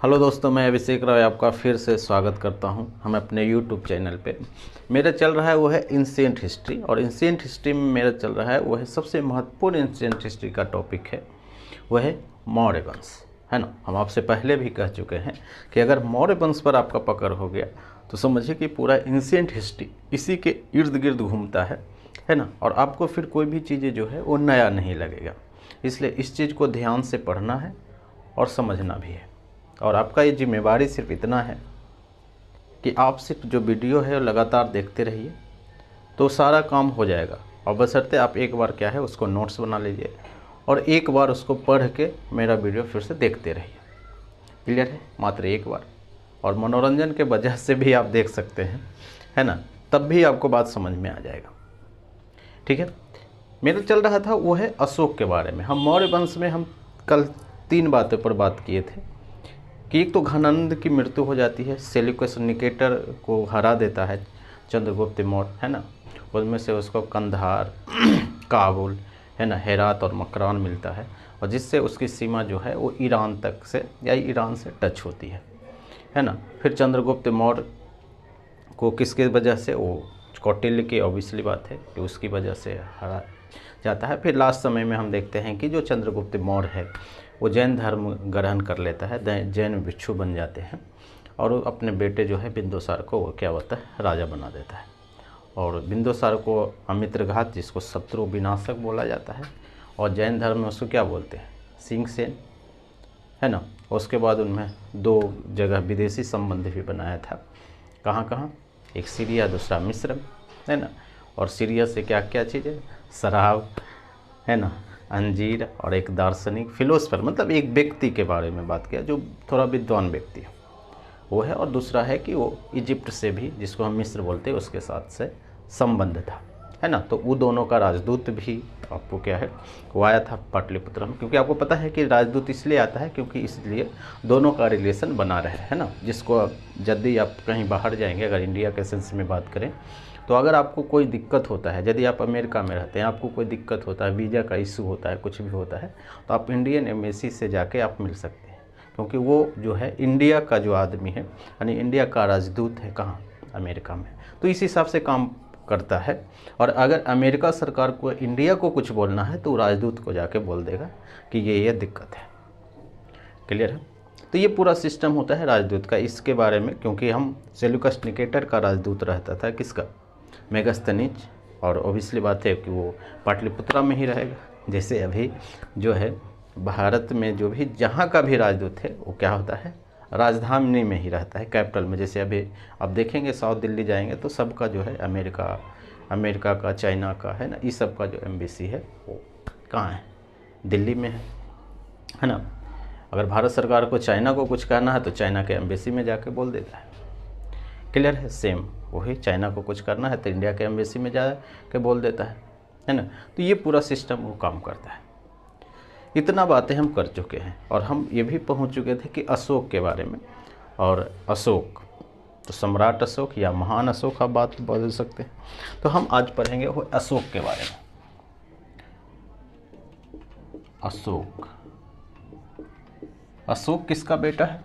Hello दोस्तों, मैं अभिषेक राय आपका फिर से स्वागत करता हूं हम अपने यूट्यूब चैनल पे। मेरा चल रहा है वो है एंशिएंट हिस्ट्री, और एंशिएंट हिस्ट्री में मेरा चल रहा है वो है सबसे महत्वपूर्ण एंशिएंट हिस्ट्री का टॉपिक है वह है मौर्य वंश, है ना। हम आपसे पहले भी कह चुके हैं कि अगर मौर्य वंश पर आपका पकड़ हो गया तो समझिए कि पूरा एंशिएंट हिस्ट्री इसी के इर्द गिर्द घूमता है ना। और आपको फिर कोई भी चीज़ें जो है वो नया नहीं लगेगा, इसलिए इस चीज़ को ध्यान से पढ़ना है और समझना भी है। और आपका ये जिम्मेवारी सिर्फ इतना है कि आप सिर्फ जो वीडियो है वो लगातार देखते रहिए, तो सारा काम हो जाएगा। और बशर्ते आप एक बार क्या है उसको नोट्स बना लीजिए और एक बार उसको पढ़ के मेरा वीडियो फिर से देखते रहिए। क्लियर है? मात्र एक बार, और मनोरंजन के वजह से भी आप देख सकते हैं, है ना, तब भी आपको बात समझ में आ जाएगा। ठीक है, मेरा चल रहा था वो है अशोक के बारे में। हम मौर्य वंश में हम कल 3 बातों पर बात किए थे कि एक तो घनानंद की मृत्यु हो जाती है, सेल्यूकस निकेटर को हरा देता है चंद्रगुप्त मौर्य, है ना। उसमें से उसको कंधार काबुल, है ना, हेरात और मकरान मिलता है, और जिससे उसकी सीमा जो है वो ईरान तक से या ईरान से टच होती है ना। फिर चंद्रगुप्त मौर्य को किसके वजह से, वो कौटिल्य की ऑब्वियसली बात है कि उसकी वजह से हरा जाता है। फिर लास्ट समय में हम देखते हैं कि जो चंद्रगुप्त मौर्य है वो जैन धर्म ग्रहण कर लेता है, जैन भिक्षु बन जाते हैं, और वो अपने बेटे जो है बिंदुसार को वो क्या होता है, राजा बना देता है। और बिंदुसार को अमित्रघात, जिसको शत्रु विनाशक बोला जाता है, और जैन धर्म में उसको क्या बोलते हैं, सिंहसेन, है ना। उसके बाद उनमें 2 जगह विदेशी संबंध भी बनाया था। कहाँ कहाँ? एक सीरिया, दूसरा मिस्र, है ना। और सीरिया से क्या क्या चीज़ें, शराब, है ना, अंजीर, और एक दार्शनिक फिलोसफर, मतलब एक व्यक्ति के बारे में बात किया जो थोड़ा विद्वान व्यक्ति है वो है। और दूसरा है कि वो इजिप्ट से भी, जिसको हम मिस्र बोलते हैं, उसके साथ से संबंध था, है ना। तो वो दोनों का राजदूत भी आपको क्या है वो आया था पाटलिपुत्र में, क्योंकि आपको पता है कि राजदूत इसलिए आता है क्योंकि इसलिए दोनों का रिलेशन बना रहे, है ना। जिसको यदि आप कहीं बाहर जाएंगे, अगर इंडिया के सेंस में बात करें, तो अगर आपको कोई दिक्कत होता है, यदि आप अमेरिका में रहते हैं, आपको कोई दिक्कत होता है, वीज़ा का इशू होता है, कुछ भी होता है, तो आप इंडियन एम्बेसी से जाके आप मिल सकते हैं, क्योंकि वो जो है इंडिया का जो आदमी है, यानी इंडिया का राजदूत है, कहाँ, अमेरिका में। तो इस हिसाब से काम करता है। और अगर अमेरिका सरकार को इंडिया को कुछ बोलना है तो राजदूत को जाके बोल देगा कि ये दिक्कत है। क्लियर है? तो ये पूरा सिस्टम होता है राजदूत का। इसके बारे में क्योंकि हम सेल्यूकस निकेटर का राजदूत रहता था, किसका, मेगास्थनीज, और ओबियसली बात है कि वो पाटलिपुत्रा में ही रहेगा। जैसे अभी जो है भारत में जो भी जहाँ का भी राजदूत है वो क्या होता है, राजधानी में ही रहता है, कैपिटल में। जैसे अभी आप देखेंगे साउथ दिल्ली जाएंगे तो सबका जो है अमेरिका का, चाइना का, है ना, इस सब का जो एम्बेसी है वो कहाँ है, दिल्ली में है ना। अगर भारत सरकार को चाइना को कुछ कहना है तो चाइना के एम्बेसी में जाके बोल देता है। क्लियर है? सेम वही, चाइना को कुछ करना है तो इंडिया के एम्बेसी में जा के बोल देता है ना। तो ये पूरा सिस्टम वो काम करता है। इतना बातें हम कर चुके हैं, और हम ये भी पहुंच चुके थे कि अशोक के बारे में। और अशोक तो सम्राट अशोक या महान अशोक आप बात बदल सकते हैं। तो हम आज पढ़ेंगे वो अशोक के बारे में। अशोक किसका बेटा है?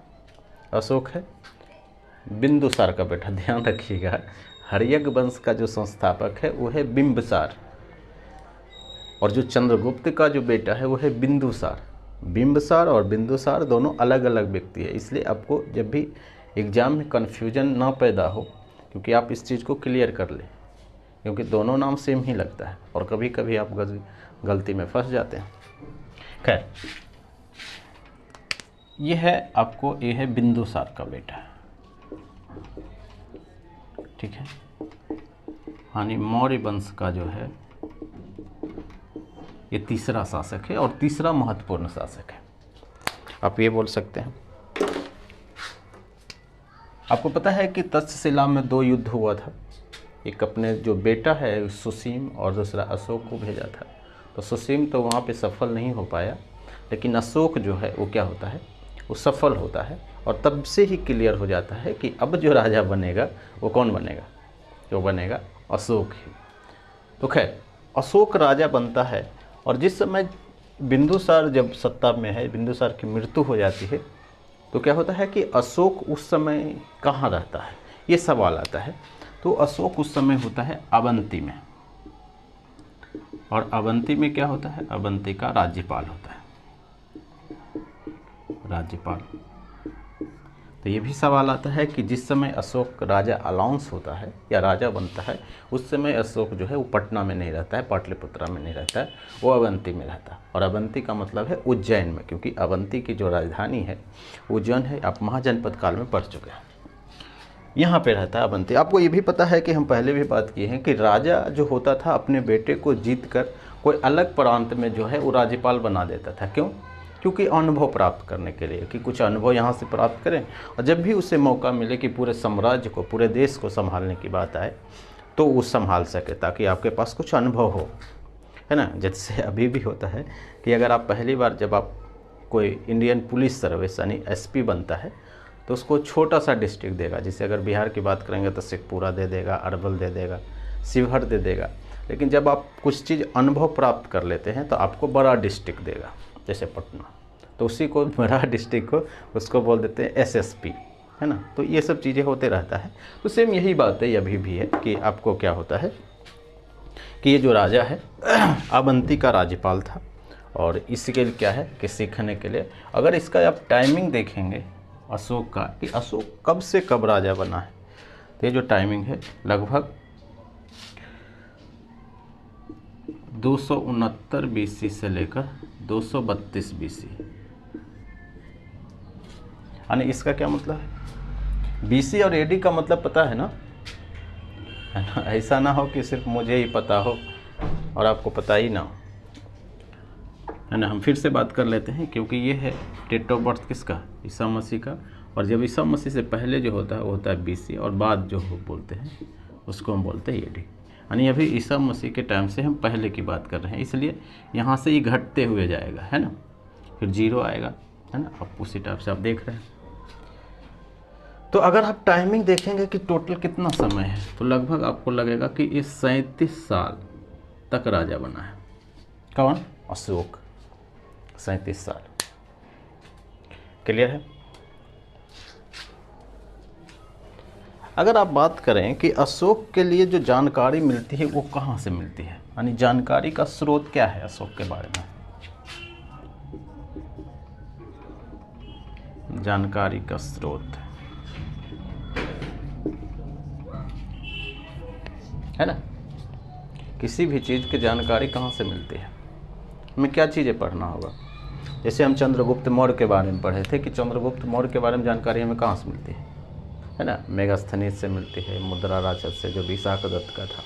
अशोक है बिंदुसार का बेटा। ध्यान रखिएगा, हर्यक वंश का जो संस्थापक है वो है बिंबसार, और जो चंद्रगुप्त का जो बेटा है वो है बिंदुसार। बिंबसार और बिंदुसार दोनों अलग अलग व्यक्ति है, इसलिए आपको जब भी एग्ज़ाम में कन्फ्यूजन ना पैदा हो, क्योंकि आप इस चीज़ को क्लियर कर लें, क्योंकि दोनों नाम सेम ही लगता है और कभी कभी आप गलती में फंस जाते हैं। खैर, ये है बिंदुसार का बेटा, ठीक है, यानी मौर्य वंश का जो है ये तीसरा शासक है और तीसरा महत्वपूर्ण शासक है, आप ये बोल सकते हैं। आपको पता है कि तक्षशिला में 2 युद्ध हुआ था। एक अपने जो बेटा है सुसीम, और दूसरा अशोक को भेजा था। तो सुसीम तो वहाँ पे सफल नहीं हो पाया, लेकिन अशोक जो है वो क्या होता है, वो सफल होता है। और तब से ही क्लियर हो जाता है कि अब जो राजा बनेगा वो कौन बनेगा, जो बनेगा अशोक ही। तो खैर, अशोक राजा बनता है, और जिस समय बिंदुसार जब सत्ता में है, बिंदुसार की मृत्यु हो जाती है, तो क्या होता है कि अशोक उस समय कहाँ रहता है, ये सवाल आता है। तो अशोक उस समय होता है अवंती में, और अवंती में क्या होता है, अवंती का राज्यपाल होता है, राज्यपाल। तो ये भी सवाल आता है कि जिस समय अशोक राजा अलाउंस होता है या राजा बनता है, उस समय अशोक जो है वो पटना में नहीं रहता है, पाटलिपुत्रा में नहीं रहता है, वो अवंती में रहता है। और अवंती का मतलब है उज्जैन में, क्योंकि अवंती की जो राजधानी है उज्जैन है। आप महाजनपद काल में पढ़ चुके हैं, यहाँ पे रहता है अवंती। आपको ये भी पता है कि हम पहले भी बात किए हैं कि राजा जो होता था अपने बेटे को जीत कर कोई अलग प्रांत में जो है वो राज्यपाल बना देता था। क्यों? क्योंकि अनुभव प्राप्त करने के लिए, कि कुछ अनुभव यहाँ से प्राप्त करें, और जब भी उसे मौका मिले कि पूरे साम्राज्य को, पूरे देश को संभालने की बात आए, तो वो संभाल सके, ताकि आपके पास कुछ अनुभव हो, है ना। जैसे अभी भी होता है कि अगर आप पहली बार जब आप कोई इंडियन पुलिस सर्विस यानी एसपी बनता है, तो उसको छोटा सा डिस्ट्रिक्ट देगा। जैसे अगर बिहार की बात करेंगे तो शेखपुरा दे देगा, अरवल दे देगा, शिवहर दे देगा। लेकिन जब आप कुछ चीज़ अनुभव प्राप्त कर लेते हैं तो आपको बड़ा डिस्ट्रिक्ट देगा, जैसे पटना, तो उसी को बड़ा डिस्ट्रिक्ट को उसको बोल देते हैं एसएसपी, है ना। तो ये सब चीज़ें होते रहता है। तो सेम यही बात है अभी भी है कि आपको क्या होता है कि ये जो राजा है अवंती का राज्यपाल था। और इसके लिए क्या है कि सीखने के लिए, अगर इसका आप टाइमिंग देखेंगे अशोक का, कि अशोक कब से कब राजा बना है, तो ये जो टाइमिंग है लगभग 269 बीसी से लेकर 232 बीसी। यानी इसका क्या मतलब है, बीसी और एडी का मतलब पता है ना, ऐसा ना हो कि सिर्फ मुझे ही पता हो और आपको पता ही ना हो, है ना। हम फिर से बात कर लेते हैं, क्योंकि ये है डेट ऑफ बर्थ किसका, ईसा मसीह का। और जब ईसा मसीह से पहले जो होता है वो होता है बीसी, और बाद जो बोलते हैं उसको हम बोलते हैं एडी। यानी अभी ईसा मसीह के टाइम से हम पहले की बात कर रहे हैं, इसलिए यहाँ से ये घटते हुए जाएगा, है ना, फिर 0 आएगा, है ना। अब उसी टाइप से आप देख रहे हैं। तो अगर आप टाइमिंग देखेंगे कि टोटल कितना समय है, तो लगभग आपको लगेगा कि ये 37 साल तक राजा बना है। कौन? अशोक, 37 साल। क्लियर है? अगर आप बात करें कि अशोक के लिए जो जानकारी मिलती है वो कहाँ से मिलती है, यानी जानकारी का स्रोत क्या है अशोक के बारे में, जानकारी का स्रोत, है ना। किसी भी चीज़ की जानकारी कहाँ से मिलती है, हमें क्या चीज़ें पढ़ना होगा। जैसे हम चंद्रगुप्त मौर्य के बारे में पढ़े थे कि चंद्रगुप्त मौर्य के बारे में जानकारी हमें कहाँ से मिलती है ना, मेगास्थनीज से मिलती है, मुद्रा राजद से जो विशाखदत्त का था,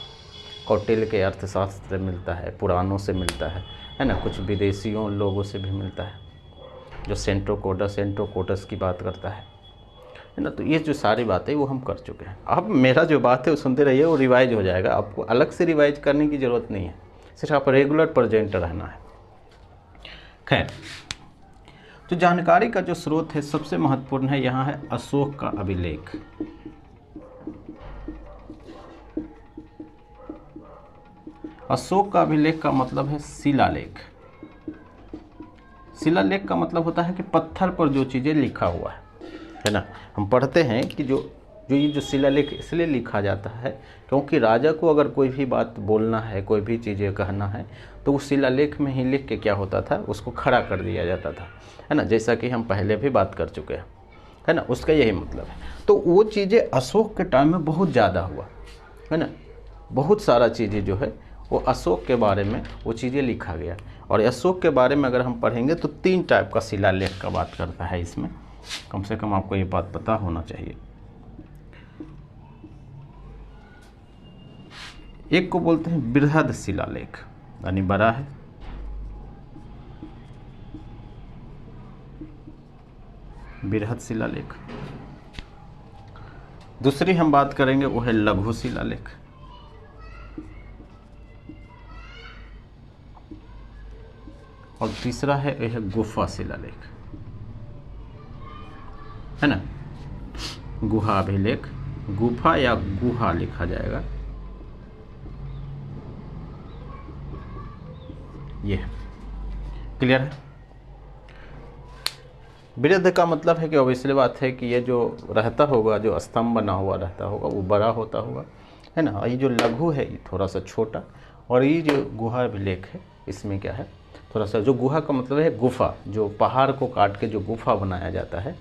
कौटिल्य के अर्थशास्त्र से मिलता है, पुराणों से मिलता है ना, कुछ विदेशियों लोगों से भी मिलता है, जो सेंट्रोकोटस की बात करता है ना। तो ये जो सारी बातें वो हम कर चुके हैं। अब मेरा जो बात है वो सुनते रहिए, वो रिवाइज हो जाएगा, आपको अलग से रिवाइज करने की ज़रूरत नहीं है, सिर्फ आप रेगुलर प्रेजेंट रहना है। खैर, तो जानकारी का जो स्रोत है सबसे महत्वपूर्ण है, यहाँ है अशोक का अभिलेख। अशोक का अभिलेख का मतलब है शिलालेख। शिलालेख का मतलब होता है कि पत्थर पर जो चीज़ें लिखा हुआ है ना। हम पढ़ते हैं कि जो ये शिलालेख इसलिए लिखा जाता है क्योंकि राजा को अगर कोई भी बात बोलना है, कोई भी चीज़ें कहना है, तो उस शिलालेख में ही लिख के क्या होता था, उसको खड़ा कर दिया जाता था, है ना। जैसा कि हम पहले भी बात कर चुके हैं, है ना, उसका यही मतलब है। तो वो चीज़ें अशोक के टाइम में बहुत ज़्यादा हुआ, है ना। बहुत सारा चीज़ें जो है वो अशोक के बारे में वो चीज़ें लिखा गया। और अशोक के बारे में अगर हम पढ़ेंगे तो 3 टाइप का शिलालेख का बात करता है इसमें, कम से कम आपको ये बात पता होना चाहिए। एक को बोलते हैं बृहद शिलालेख, यानी बड़ा है, बृहद शिलालेख। दूसरी हम बात करेंगे वो है लघु शिलालेख, और तीसरा है यह गुफा शिलालेख, है ना। गुहा अभिलेख, गुफा या गुहा लिखा जाएगा, ये क्लियर है। बृहद का मतलब है कि ऑब्वियसली बात है कि ये जो रहता होगा, जो स्तंभ बना हुआ रहता होगा वो बड़ा होता होगा, है ना। और ये जो लघु है ये थोड़ा सा छोटा, और ये जो गुहा अभिलेख है इसमें क्या है, थोड़ा सा, जो गुहा का मतलब है गुफा, जो पहाड़ को काट के जो गुफा बनाया जाता है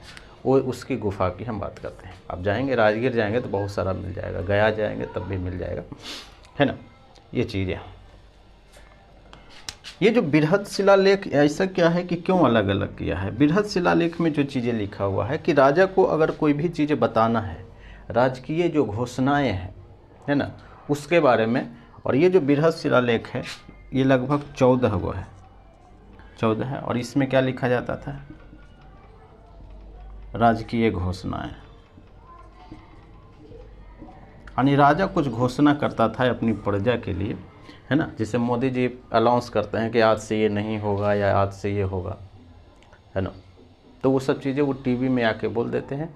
वो, उसकी गुफा की हम बात करते हैं। आप जाएंगे राजगीर जाएंगे तो बहुत सारा मिल जाएगा, गया जाएंगे तब भी मिल जाएगा, है ना। ये चीज़ें, ये जो बृहद शिलालेख ऐसा क्या है कि क्यों अलग अलग किया है। बृहद शिलालेख में जो चीज़ें लिखा हुआ है कि राजा को अगर कोई भी चीज़ें बताना है, राजकीय जो घोषणाएं हैं, है ना, उसके बारे में। और ये जो बृहद शिलालेख है ये लगभग 14 वो है, 14 है। और इसमें क्या लिखा जाता था, राजकीय घोषणाएं, यानी राजा कुछ घोषणा करता था अपनी प्रजा के लिए, है ना। जैसे मोदी जी अनाउंस करते हैं कि आज से ये नहीं होगा या आज से ये होगा, है ना। तो वो सब चीज़ें वो टीवी में आके बोल देते हैं,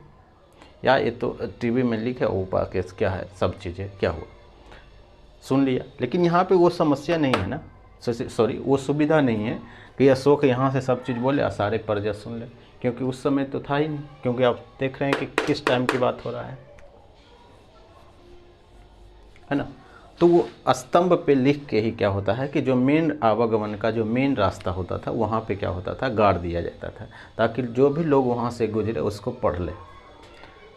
या ये तो टीवी में लिखे ऊपर के क्या है, सब चीज़ें क्या हुआ सुन लिया। लेकिन यहाँ पे वो समस्या नहीं है ना, सॉरी वो सुविधा नहीं है कि अशोक यहाँ से सब चीज़ बोले और सारे प्रजा सुन ले, क्योंकि उस समय तो था ही नहीं। क्योंकि आप देख रहे हैं कि किस टाइम की बात हो रहा है ना। तो वो स्तंभ पे लिख के ही क्या होता है कि जो मेन आवागमन का जो मेन रास्ता होता था वहाँ पे क्या होता था, गाड़ दिया जाता था, ताकि जो भी लोग वहाँ से गुजरे उसको पढ़ ले,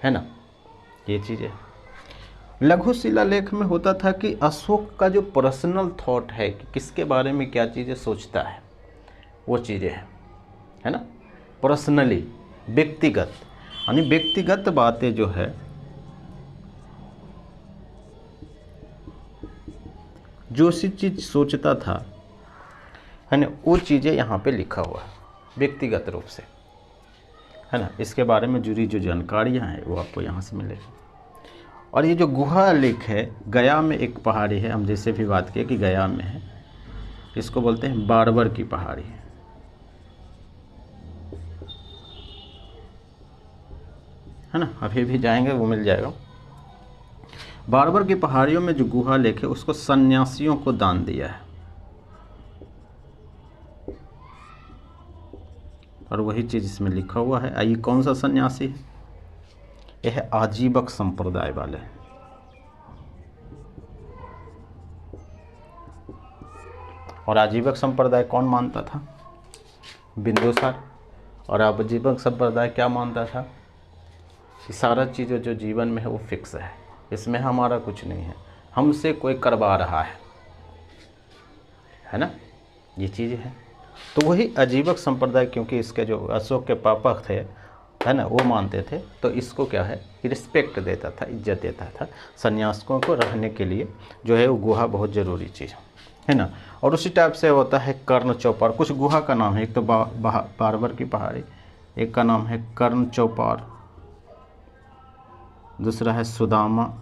है ना। ये चीज़ें लघु शिलालेख में होता था कि अशोक का जो पर्सनल थॉट है कि किसके बारे में क्या चीज़ें सोचता है, वो चीज़ें हैं, है ना। पर्सनली, व्यक्तिगत, यानी व्यक्तिगत बातें जो है, जो सी चीज़ सोचता था, है ना, वो चीज़ें यहाँ पे लिखा हुआ है व्यक्तिगत रूप से, है ना। इसके बारे में जुड़ी जो जानकारियाँ हैं वो आपको यहाँ से मिलेगी। और ये जो गुहा लेख है, गया में एक पहाड़ी है, हम जैसे भी बात किए कि गया में है, इसको बोलते हैं बारबर की पहाड़ी, है ना। अभी भी जाएंगे वो मिल जाएगा। बारबर की पहाड़ियों में जो गुहा लेख है उसको सन्यासियों को दान दिया है, और वही चीज़ इसमें लिखा हुआ है। आइए कौन सा सन्यासी है, यह है आजीवक संप्रदाय वाले। और आजीवक संप्रदाय कौन मानता था, बिंदुसार। और आजीवक संप्रदाय क्या मानता था कि सारा चीज़ें जो जीवन में है वो फिक्स है, इसमें हमारा कुछ नहीं है, हमसे कोई करवा रहा है ना। ये चीज़ है। तो वही आजीवक संप्रदाय, क्योंकि इसके जो अशोक के पापा थे, है ना, वो मानते थे, तो इसको क्या है कि रिस्पेक्ट देता था, इज्जत देता था। सन्यासियों को रहने के लिए जो है वो गुहा बहुत ज़रूरी चीज़ है ना। और उसी टाइप से होता है कर्ण चौपार। कुछ गुहा का नाम है, एक तो बारबर की पहाड़ी, एक का नाम है कर्ण चौपार, दूसरा है सुदामा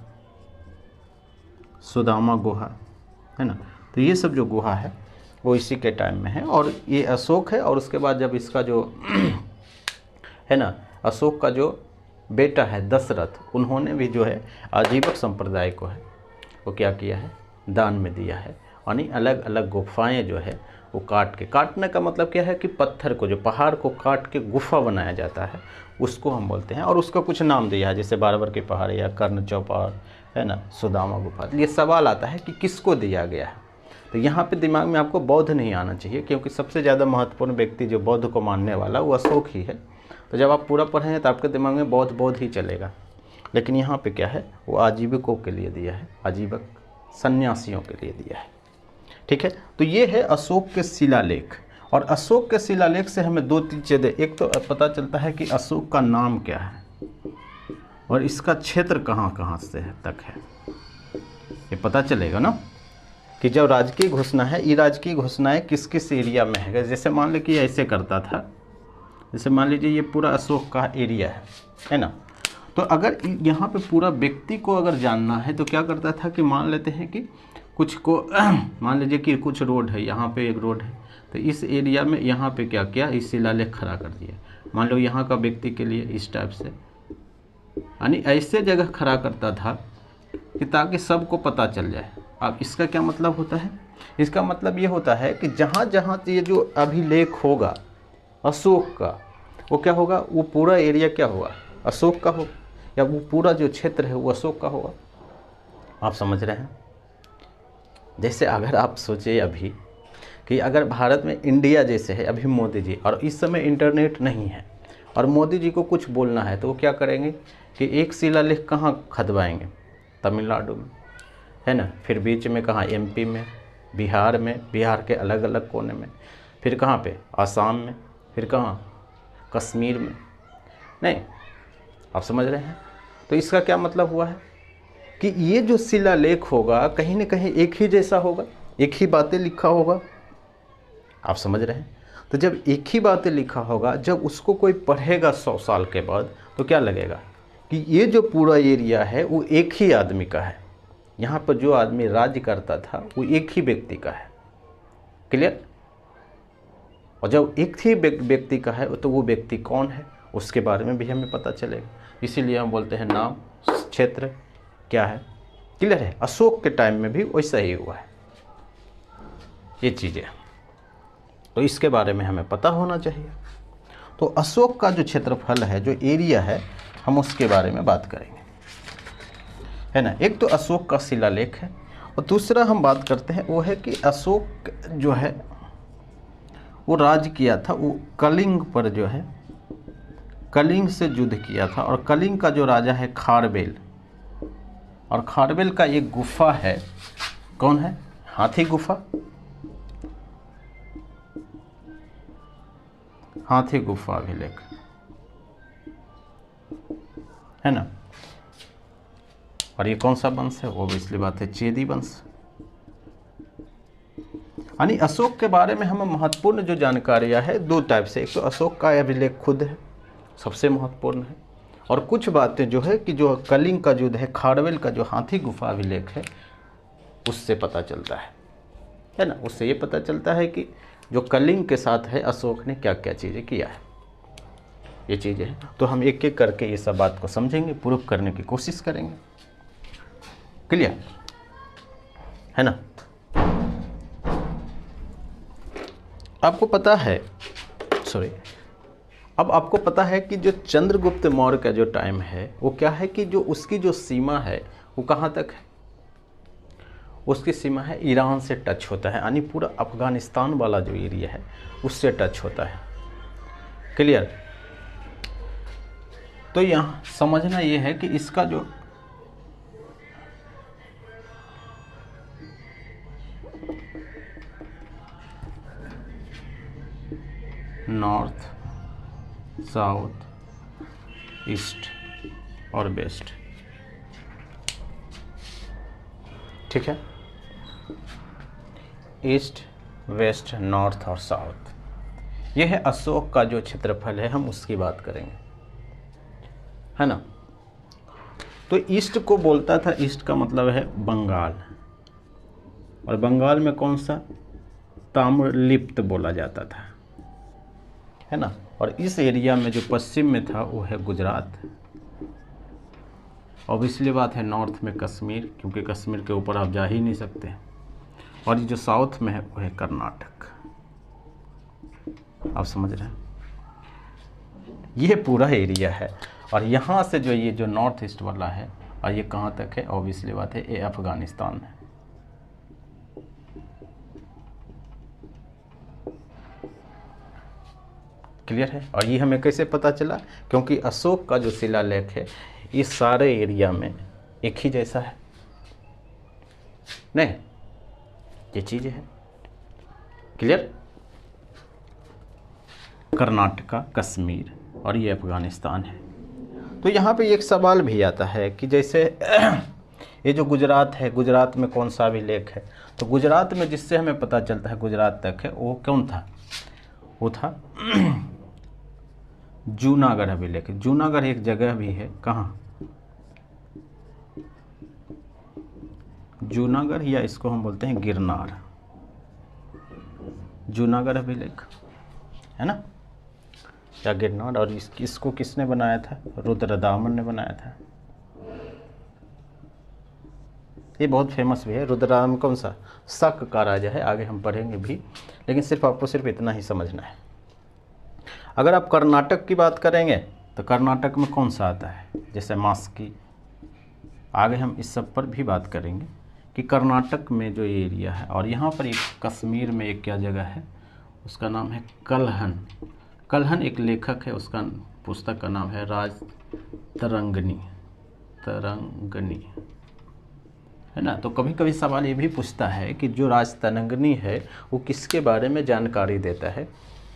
गुहा, है ना। तो ये सब जो गुहा है वो इसी के टाइम में है। और ये अशोक है, और उसके बाद जब इसका जो है ना, अशोक का जो बेटा है दशरथ, उन्होंने भी जो है आजीवक संप्रदाय को है वो क्या किया है, दान में दिया है। यानी अलग अलग गुफाएं जो है वो काटने का मतलब क्या है कि पत्थर को, जो पहाड़ को काट के गुफा बनाया जाता है उसको हम बोलते हैं। और उसका कुछ नाम दिया है, जैसे बारबर की पहाड़ी या कर्ण चौपार, है ना, सुदामा गुफा। ये सवाल आता है कि किसको दिया गया है। तो यहाँ पे दिमाग में आपको बौद्ध नहीं आना चाहिए, क्योंकि सबसे ज़्यादा महत्वपूर्ण व्यक्ति जो बौद्ध को मानने वाला वो अशोक ही है। तो जब आप पूरा पढ़ेंगे तो आपके दिमाग में बौद्ध ही चलेगा। लेकिन यहाँ पे क्या है, वो आजीविकों के लिए दिया है, आजीवक सन्यासियों के लिए दिया है, ठीक है। तो ये है अशोक के शिलालेख। और अशोक के शिलालेख से हमें दो चीज़ें, एक तो पता चलता है कि अशोक का नाम क्या है और इसका क्षेत्र कहाँ कहाँ से तक है, ये पता चलेगा ना। कि जब राजकीय घोषणा है, ये राजकीय घोषणाएं किस किस एरिया में है। जैसे मान लीजिए कि ऐसे करता था, जैसे मान लीजिए ये पूरा अशोक का एरिया है ना। तो अगर यहाँ पे पूरा व्यक्ति को अगर जानना है तो क्या करता था कि मान लेते हैं कि कुछ को मान लीजिए कि कुछ रोड है, यहाँ पे एक रोड है, तो इस एरिया में यहाँ पे क्या किया, इस शिलालेख खड़ा कर दिया। मान लो यहाँ का व्यक्ति के लिए इस टाइप से, यानी ऐसे जगह खड़ा करता था कि ताकि सबको पता चल जाए। अब इसका क्या मतलब होता है, इसका मतलब ये होता है कि जहाँ जहाँ ये जो अभिलेख होगा अशोक का, वो क्या होगा, वो पूरा एरिया क्या होगा, अशोक का होगा, या वो पूरा जो क्षेत्र है वो अशोक का होगा। आप समझ रहे हैं। जैसे अगर आप सोचिए अभी कि अगर भारत में इंडिया जैसे है अभी मोदी जी, और इस समय इंटरनेट नहीं है और मोदी जी को कुछ बोलना है तो वो क्या करेंगे कि एक शिलालेख कहाँ खदवाएंगे, तमिलनाडु में, है ना, फिर बीच में कहाँ, एमपी में, बिहार में, बिहार के अलग अलग कोने में, फिर कहाँ पे, आसाम में, फिर कहाँ, कश्मीर में। नहीं, आप समझ रहे हैं। तो इसका क्या मतलब हुआ है कि ये जो शिलालेख होगा कहीं ना कहीं एक ही जैसा होगा, एक ही बातें लिखा होगा। आप समझ रहे हैं। तो जब एक ही बातें लिखा होगा, जब उसको कोई पढ़ेगा 100 साल के बाद, तो क्या लगेगा कि ये जो पूरा एरिया है वो एक ही आदमी का है, यहाँ पर जो आदमी राज्य करता था वो एक ही व्यक्ति का है। क्लियर। और जब एक ही व्यक्ति का है तो वो व्यक्ति कौन है उसके बारे में भी हमें पता चलेगा। इसीलिए हम बोलते हैं नाम, क्षेत्र क्या है। क्लियर है। अशोक के टाइम में भी वैसा ही हुआ है ये चीज़ें, तो इसके बारे में हमें पता होना चाहिए। तो अशोक का जो क्षेत्रफल है, जो एरिया है, हम उसके बारे में बात करेंगे, है ना। एक तो अशोक का शिलालेख है, और दूसरा हम बात करते हैं वो है कि अशोक जो है वो राज किया था, वो कलिंग पर जो है, कलिंग से युद्ध किया था। और कलिंग का जो राजा है खारवेल, और खारवेल का एक गुफा है, कौन है, हाथी गुफा, हाथी गुफा अभिलेख, है ना। और ये कौन सा वंश है, वो इसलिए बात है चेदी वंश। यानी अशोक के बारे में हमें महत्वपूर्ण जो जानकारियां है दो टाइप से, एक तो अशोक का अभिलेख खुद है, सबसे महत्वपूर्ण है, और कुछ बातें जो है कि जो कलिंग का युद्ध है, खारवेल का जो हाथी गुफा अभिलेख है, उससे पता चलता है ना। उससे ये पता चलता है कि जो कलिंग के साथ है अशोक ने क्या क्या चीज़ें किया है, ये चीज़ें हैं। तो हम एक एक करके ये सब बात को समझेंगे, प्रूफ करने की कोशिश करेंगे। क्लियर है ना। आपको पता है, सॉरी, अब आपको पता है कि जो चंद्रगुप्त मौर्य का जो टाइम है वो क्या है कि जो उसकी जो सीमा है वो कहाँ तक है, उसकी सीमा है ईरान से टच होता है, यानी पूरा अफगानिस्तान वाला जो एरिया है उससे टच होता है। क्लियर। तो यहाँ समझना ये है कि इसका जो नॉर्थ, साउथ, ईस्ट और वेस्ट, ठीक है, ईस्ट, वेस्ट, नॉर्थ और साउथ, यह है अशोक का जो क्षेत्रफल है, हम उसकी बात करेंगे, है ना। तो ईस्ट को बोलता था, ईस्ट का मतलब है बंगाल, और बंगाल में कौन सा, ताम्रलिप्त बोला जाता था, है ना। और इस एरिया में जो पश्चिम में था वो है गुजरात, और इसलिए बात है नॉर्थ में कश्मीर, क्योंकि कश्मीर के ऊपर आप जा ही नहीं सकते, और ये जो साउथ में है वो है कर्नाटक। आप समझ रहे हैं, ये पूरा एरिया है। और यहाँ से जो ये जो नॉर्थ ईस्ट वाला है, और ये कहाँ तक है, ऑब्वियसली बात है ये अफगानिस्तान है। क्लियर है। और ये हमें कैसे पता चला, क्योंकि अशोक का जो शिलालेख है इस सारे एरिया में एक ही जैसा है, नहीं, ये चीज़ें हैं। क्लियर। कर्नाटका, कश्मीर और ये अफगानिस्तान है। तो यहाँ पे एक सवाल भी आता है कि जैसे ये जो गुजरात है, गुजरात में कौन सा अभिलेख है, तो गुजरात में जिससे हमें पता चलता है गुजरात तक है वो कौन था, वो था जूनागढ़ अभिलेख। जूनागढ़ एक जगह भी है, कहाँ, जूनागढ़, या इसको हम बोलते हैं गिरनार, जूनागढ़ अभिलेख, है ना, या गिरनार। और इसको किसने बनाया था, रुद्रदामन ने बनाया था। ये बहुत फेमस भी है। रुद्रदामन कौन सा, शक का राजा है, आगे हम पढ़ेंगे भी, लेकिन सिर्फ आपको सिर्फ इतना ही समझना है। अगर आप कर्नाटक की बात करेंगे तो कर्नाटक में कौन सा आता है, जैसे मास्की। आगे हम इस सब पर भी बात करेंगे कि कर्नाटक में जो एरिया है, और यहाँ पर एक कश्मीर में एक क्या जगह है, उसका नाम है कल्हन। कल्हन एक लेखक है, उसका पुस्तक का नाम है राज तरंगनी है ना। तो कभी कभी सवाल ये भी पूछता है कि जो राज तरंगनी है वो किसके बारे में जानकारी देता है,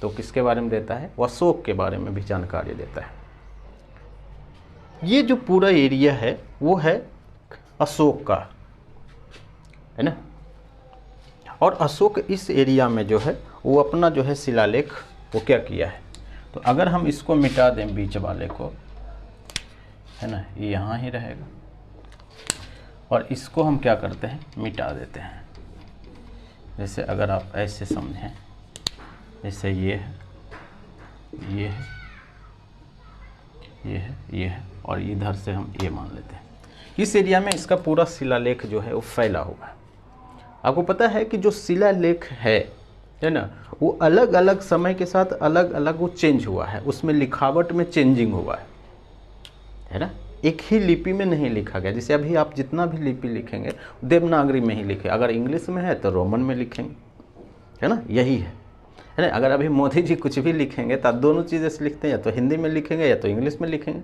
तो किसके बारे में देता है, वो अशोक के बारे में भी जानकारी देता है। ये जो पूरा एरिया है वो है अशोक का, है ना। और अशोक इस एरिया में जो है वो अपना जो है शिलालेख वो क्या किया है, तो अगर हम इसको मिटा दें बीच वाले को, है ना, ये यहाँ ही रहेगा, और इसको हम क्या करते हैं, मिटा देते हैं। जैसे अगर आप ऐसे समझें, जैसे ये है, ये है, ये है, ये है, और इधर से हम ये मान लेते हैं। इस एरिया में इसका पूरा शिलालेख जो है वो फैला हुआ है। आपको पता है कि जो शिलालेख है ना, वो अलग अलग समय के साथ अलग अलग वो चेंज हुआ है, उसमें लिखावट में चेंजिंग हुआ है ना। एक ही लिपि में नहीं लिखा गया। जैसे अभी आप जितना भी लिपि लिखेंगे देवनागरी में ही लिखे, अगर इंग्लिश में है तो रोमन में लिखेंगे, है ना, यही है ना। अगर अभी मोदी जी कुछ भी लिखेंगे तो आप दोनों चीज़ें से लिखते हैं, या तो हिंदी में लिखेंगे या तो इंग्लिश में लिखेंगे,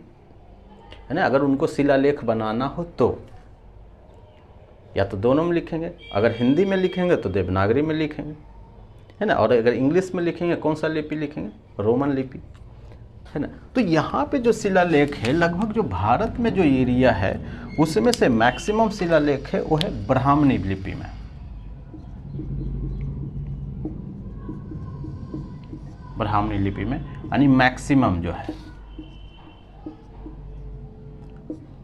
है ना। अगर उनको शिलालेख बनाना हो तो या तो दोनों में लिखेंगे, अगर हिंदी में लिखेंगे तो देवनागरी में लिखेंगे, है ना, और अगर इंग्लिश में लिखेंगे कौन सा लिपि लिखेंगे, रोमन लिपि, है ना। तो यहाँ पे जो शिलालेख है, लगभग जो भारत में जो एरिया है उसमें से मैक्सिमम शिलालेख है वो है ब्राह्मणी लिपि में। ब्राह्मणी लिपि में यानी मैक्सिमम जो है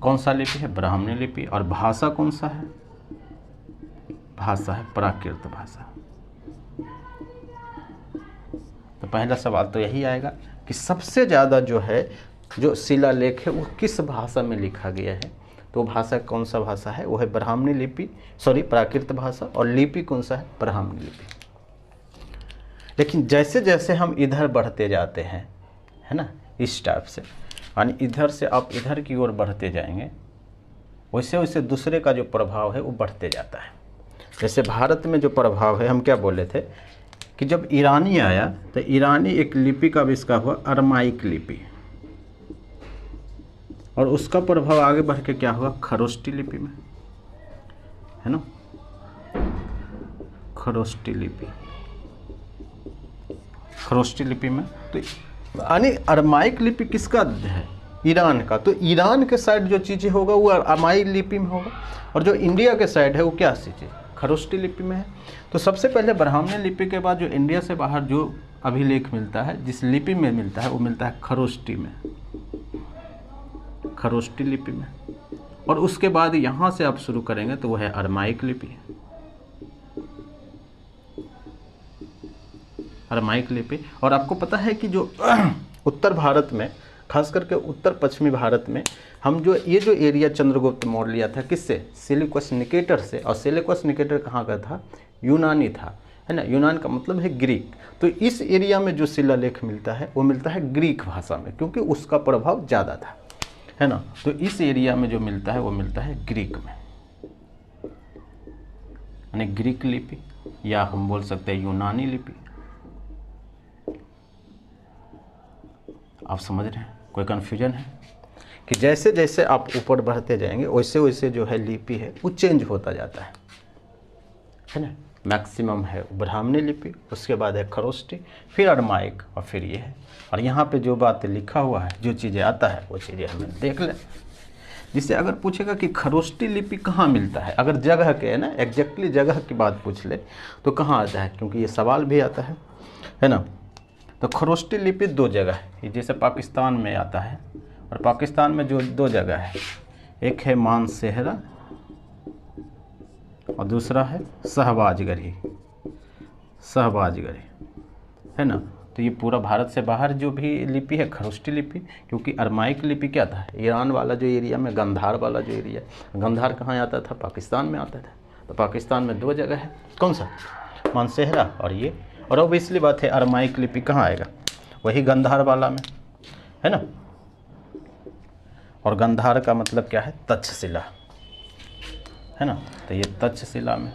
कौन सा लिपि है, ब्राह्मणी लिपि। और भाषा कौन सा है, भाषा है प्राकृत भाषा। तो पहला सवाल तो यही आएगा कि सबसे ज़्यादा जो है जो शिलालेख है वो किस भाषा में लिखा गया है, तो भाषा कौन सा भाषा है, वो है ब्राह्मणी लिपि, प्राकृत भाषा। और लिपि कौन सा है, ब्राह्मणी लिपि। लेकिन जैसे जैसे हम इधर बढ़ते जाते हैं, है ना, इस टाइप से, यानी इधर से आप इधर की ओर बढ़ते जाएंगे, वैसे वैसे दूसरे का जो प्रभाव है वो बढ़ते जाता है। जैसे भारत में जो प्रभाव है, हम क्या बोले थे कि जब ईरानी आया तो ईरानी एक लिपि का आविष्कार हुआ, अरमाइक लिपि, और उसका प्रभाव आगे बढ़ के क्या हुआ, खरोष्टी लिपि में, है ना, खरोष्टी लिपि। खरोष्टी लिपि में तो यानी अरमाइक लिपि किसका है, ईरान का। तो ईरान के साइड जो चीज़ें होगा वो अरमाइक लिपि में होगा, और जो इंडिया के साइड है वो क्या चीज़, खरोष्टी लिपि में है। तो सबसे पहले ब्राह्मणी लिपि के बाद जो इंडिया से बाहर जो अभिलेख मिलता है, जिस लिपि में मिलता है वो मिलता है खरोष्टी में, खरोष्टी लिपि में। और उसके बाद यहाँ से आप शुरू करेंगे तो वो है अरमाइक लिपि, अरमाइक लिपि। और आपको पता है कि जो उत्तर भारत में, खास करके उत्तर पश्चिमी भारत में, हम जो ये जो एरिया चंद्रगुप्त मौर्य लिया था किससे, सेल्यूकस निकेटर से। और सेल्यूकस निकेटर कहाँ का था, यूनानी था, है ना। यूनान का मतलब है ग्रीक। तो इस एरिया में जो शिलालेख मिलता है वो मिलता है ग्रीक भाषा में, क्योंकि उसका प्रभाव ज़्यादा था, है ना। तो इस एरिया में जो मिलता है वो मिलता है ग्रीक में, यानी ग्रीक लिपि, या हम बोल सकते हैं यूनानी लिपि। आप समझ रहे हैं, कोई कन्फ्यूजन है कि जैसे जैसे आप ऊपर बढ़ते जाएंगे वैसे वैसे जो है लिपि है वो चेंज होता जाता है ना। मैक्सिमम है ब्राह्मणी लिपि, उसके बाद है खरोष्टी, फिर अरमाइक, और फिर ये है। और यहाँ पे जो बात लिखा हुआ है, जो चीज़ें आता है वो चीज़ें हमें देख लें। जिससे अगर पूछेगा कि खरोष्टी लिपि कहाँ मिलता है, अगर जगह के, है ना, एग्जैक्टली जगह की बात पूछ ले तो कहाँ आता है, क्योंकि ये सवाल भी आता है ना। तो खरोष्टी लिपि दो जगह है, जैसे पाकिस्तान में आता है, और पाकिस्तान में जो दो जगह है, एक है मानसेहरा और दूसरा है शहबाजगढ़ी, है ना। तो ये पूरा भारत से बाहर जो भी लिपि है खरोष्टी लिपि, क्योंकि अरमाइक लिपि क्या था, ईरान वाला जो एरिया में, गंधार वाला जो एरिया, गंधार कहाँ आता था, पाकिस्तान में आता था। तो पाकिस्तान में दो जगह है, कौन सा, मानसेहरा और ये। और ऑब्वियसली बात है अरमाइक लिपि कहाँ आएगा, वही गंधार वाला में, है ना। और गंधार का मतलब क्या है, तक्षशिला, है ना। तो ये तक्षशिला में,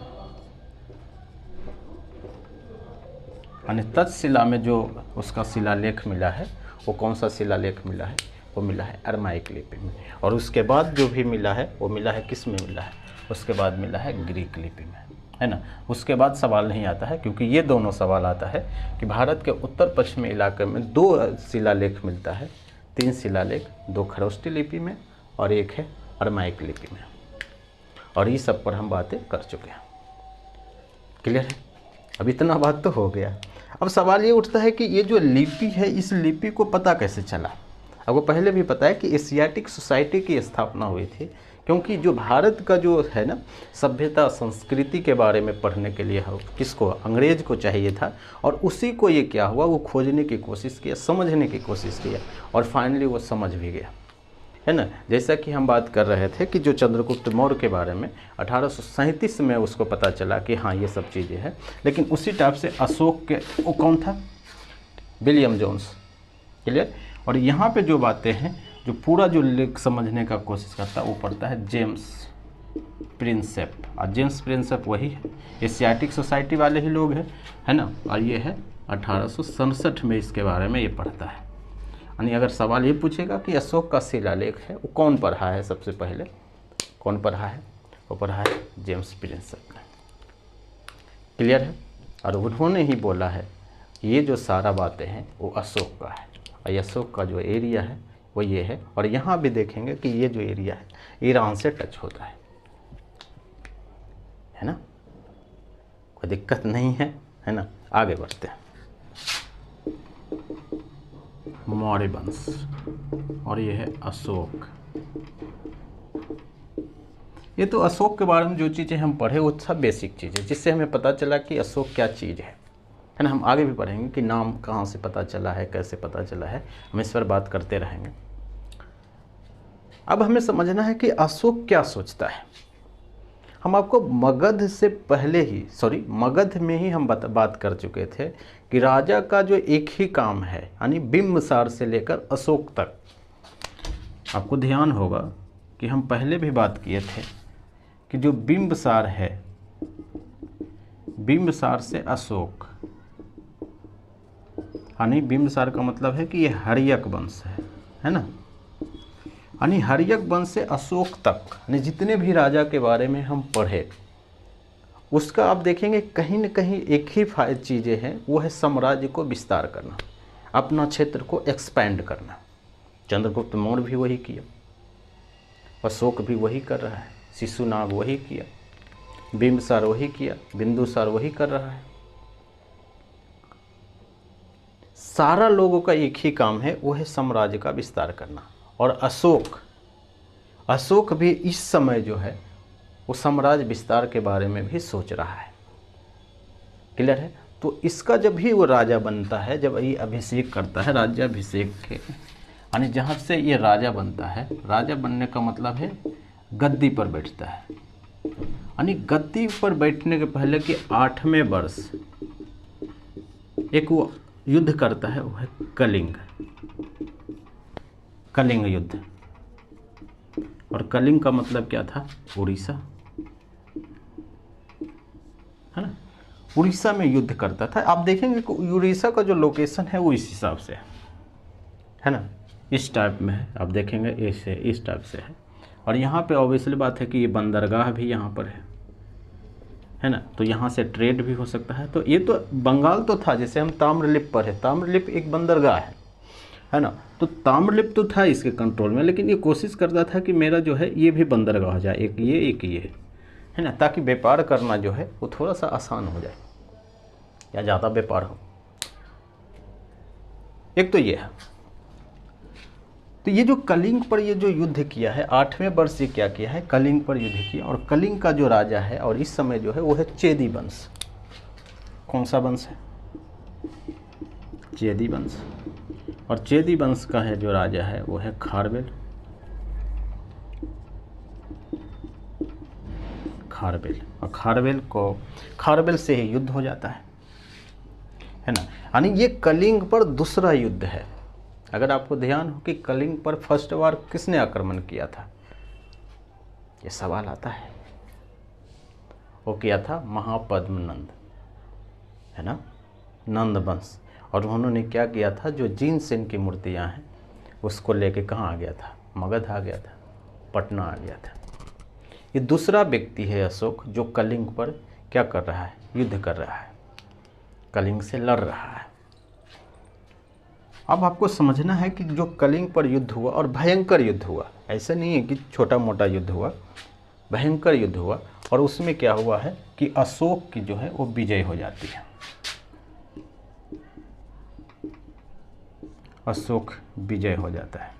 यानी तक्षशिला में जो उसका शिलालेख मिला है, वो कौन सा शिलालेख मिला है, वो मिला है अरामाइक लिपि में। और उसके बाद जो भी मिला है वो मिला है किस में मिला है, उसके बाद मिला है ग्रीक लिपि में, है ना। उसके बाद सवाल नहीं आता है, क्योंकि ये दोनों सवाल आता है कि भारत के उत्तर पश्चिमी इलाके में 2 शिलालेख मिलता है, 3 शिलालेख, 2 खरोष्टी लिपि में और 1 है अरामाइक लिपि में। और ये सब पर हम बातें कर चुके हैं। क्लियर है। अब इतना बात तो हो गया। अब सवाल ये उठता है कि ये जो लिपि है, इस लिपि को पता कैसे चला। आपको पहले भी पता है कि एशियाटिक सोसाइटी की स्थापना हुई थी, क्योंकि जो भारत का जो है ना सभ्यता संस्कृति के बारे में पढ़ने के लिए किसको, अंग्रेज को चाहिए था। और उसी को ये क्या हुआ, वो खोजने की कोशिश किया, समझने की कोशिश किया, और फाइनली वो समझ भी गया, है ना। जैसा कि हम बात कर रहे थे कि जो चंद्रगुप्त मौर्य के बारे में 1837 में उसको पता चला कि हाँ ये सब चीज़ें हैं। लेकिन उसी टाइप से अशोक के, वो कौन था, विलियम जोन्स। क्लियर। और यहाँ पे जो बातें हैं, जो पूरा जो लेख समझने का कोशिश करता है, वो पढ़ता है जेम्स प्रिंसेप। और जेम्स प्रिंसेप वही है, एशियाटिक सोसाइटी वाले ही लोग हैं, है ना। और ये है 1867 में इसके बारे में ये पढ़ता है। यानी अगर सवाल ये पूछेगा कि अशोक का शिलालेख है वो कौन पढ़ा है, सबसे पहले कौन पढ़ा है, वो पढ़ा है जेम्स प्रिंसेप ने। क्लियर है। और उन्होंने ही बोला है ये जो सारा बातें हैं वो अशोक का है, और अशोक का जो एरिया है वो ये है। और यहाँ भी देखेंगे कि ये जो एरिया है ईरान से टच होता है ना। कोई दिक्कत नहीं है, है ना। आगे बढ़ते हैं। मौर्य वंश, और ये है अशोक। ये तो अशोक के बारे में जो चीज़ें हम पढ़े वो सब बेसिक चीज़ें, जिससे हमें पता चला कि अशोक क्या चीज़ है ना। हम आगे भी पढ़ेंगे कि नाम कहाँ से पता चला है, कैसे पता चला है, हम इस पर बात करते रहेंगे। अब हमें समझना है कि अशोक क्या सोचता है। हम आपको मगध से पहले ही, मगध में ही हम बात कर चुके थे कि राजा का जो एक ही काम है, यानी बिंबसार से लेकर अशोक तक। आपको ध्यान होगा कि हम पहले भी बात किए थे कि जो बिंबसार है, बिंबसार से अशोक, यानी बिंबसार का मतलब है कि ये हर्यक वंश है ना। यानी हर्यक वंश से अशोक तक, यानी जितने भी राजा के बारे में हम पढ़े, उसका आप देखेंगे कहीं न कहीं एक ही चीज़ें हैं, वो है साम्राज्य को विस्तार करना, अपना क्षेत्र को एक्सपैंड करना। चंद्रगुप्त मौर्य भी वही किया, अशोक भी वही कर रहा है, शिशुनाग वही किया, बिंबसार वही किया, बिंदुसार वही कर रहा है। सारा लोगों का एक ही काम है, वो है साम्राज्य का विस्तार करना। और अशोक भी इस समय जो है वो साम्राज्य विस्तार के बारे में भी सोच रहा है। क्लियर है। तो इसका जब भी वो राजा बनता है, जब ये अभिषेक करता है, राज्याभिषेक के, यानी जहाँ से ये राजा बनता है, राजा बनने का मतलब है गद्दी पर बैठता है। यानी गद्दी पर बैठने के पहले के 8वें वर्ष एक वो युद्ध करता है, वो है कलिंग युद्ध। और कलिंग का मतलब क्या था, उड़ीसा, है ना। उड़ीसा में युद्ध करता था। आप देखेंगे कि उड़ीसा का जो लोकेशन है वो इस हिसाब से है ना, इस टाइप में है। आप देखेंगे ऐसे इस टाइप से है। और यहाँ पे ऑब्वियसली बात है कि ये बंदरगाह भी यहाँ पर है ना। तो यहाँ से ट्रेड भी हो सकता है। तो ये तो बंगाल तो था, जैसे हम ताम्रलिप्त पर है, ताम्रलिप्त एक बंदरगाह है ना। तो ताम्रलिप्त तो था इसके कंट्रोल में, लेकिन ये कोशिश करता था कि मेरा जो है ये भी बंदरगाह हो जाए, एक ये है ना, ताकि व्यापार करना जो है वो थोड़ा सा आसान हो जाए या ज़्यादा व्यापार हो। एक तो ये है। तो ये जो कलिंग पर ये जो युद्ध किया है, 8वें वर्ष ये क्या किया है, कलिंग पर युद्ध किया। और कलिंग का जो राजा है और इस समय जो है वो है चेदी वंश। कौन सा वंश है, चेदी वंश। और चेदी वंश का है जो राजा है वो है खारवेल। और खारवेल से ही युद्ध हो जाता है है ना। यानी ये कलिंग पर दूसरा युद्ध है। अगर आपको ध्यान हो कि कलिंग पर फर्स्ट बार किसने आक्रमण किया था, ये सवाल आता है। वो किया था महापद्मनंद, है ना, नंद वंश। और उन्होंने क्या किया था, जो जिनसेन की मूर्तियां हैं उसको लेके कहाँ आ गया था, मगध आ गया था, पटना आ गया था। ये दूसरा व्यक्ति है अशोक, जो कलिंग पर क्या कर रहा है, युद्ध कर रहा है, कलिंग से लड़ रहा है। अब आपको समझना है कि जो कलिंग पर युद्ध हुआ और भयंकर युद्ध हुआ, ऐसा नहीं है कि छोटा मोटा युद्ध हुआ, भयंकर युद्ध हुआ। और उसमें क्या हुआ है कि अशोक की जो है वो विजय हो जाती है, अशोक विजय हो जाता है।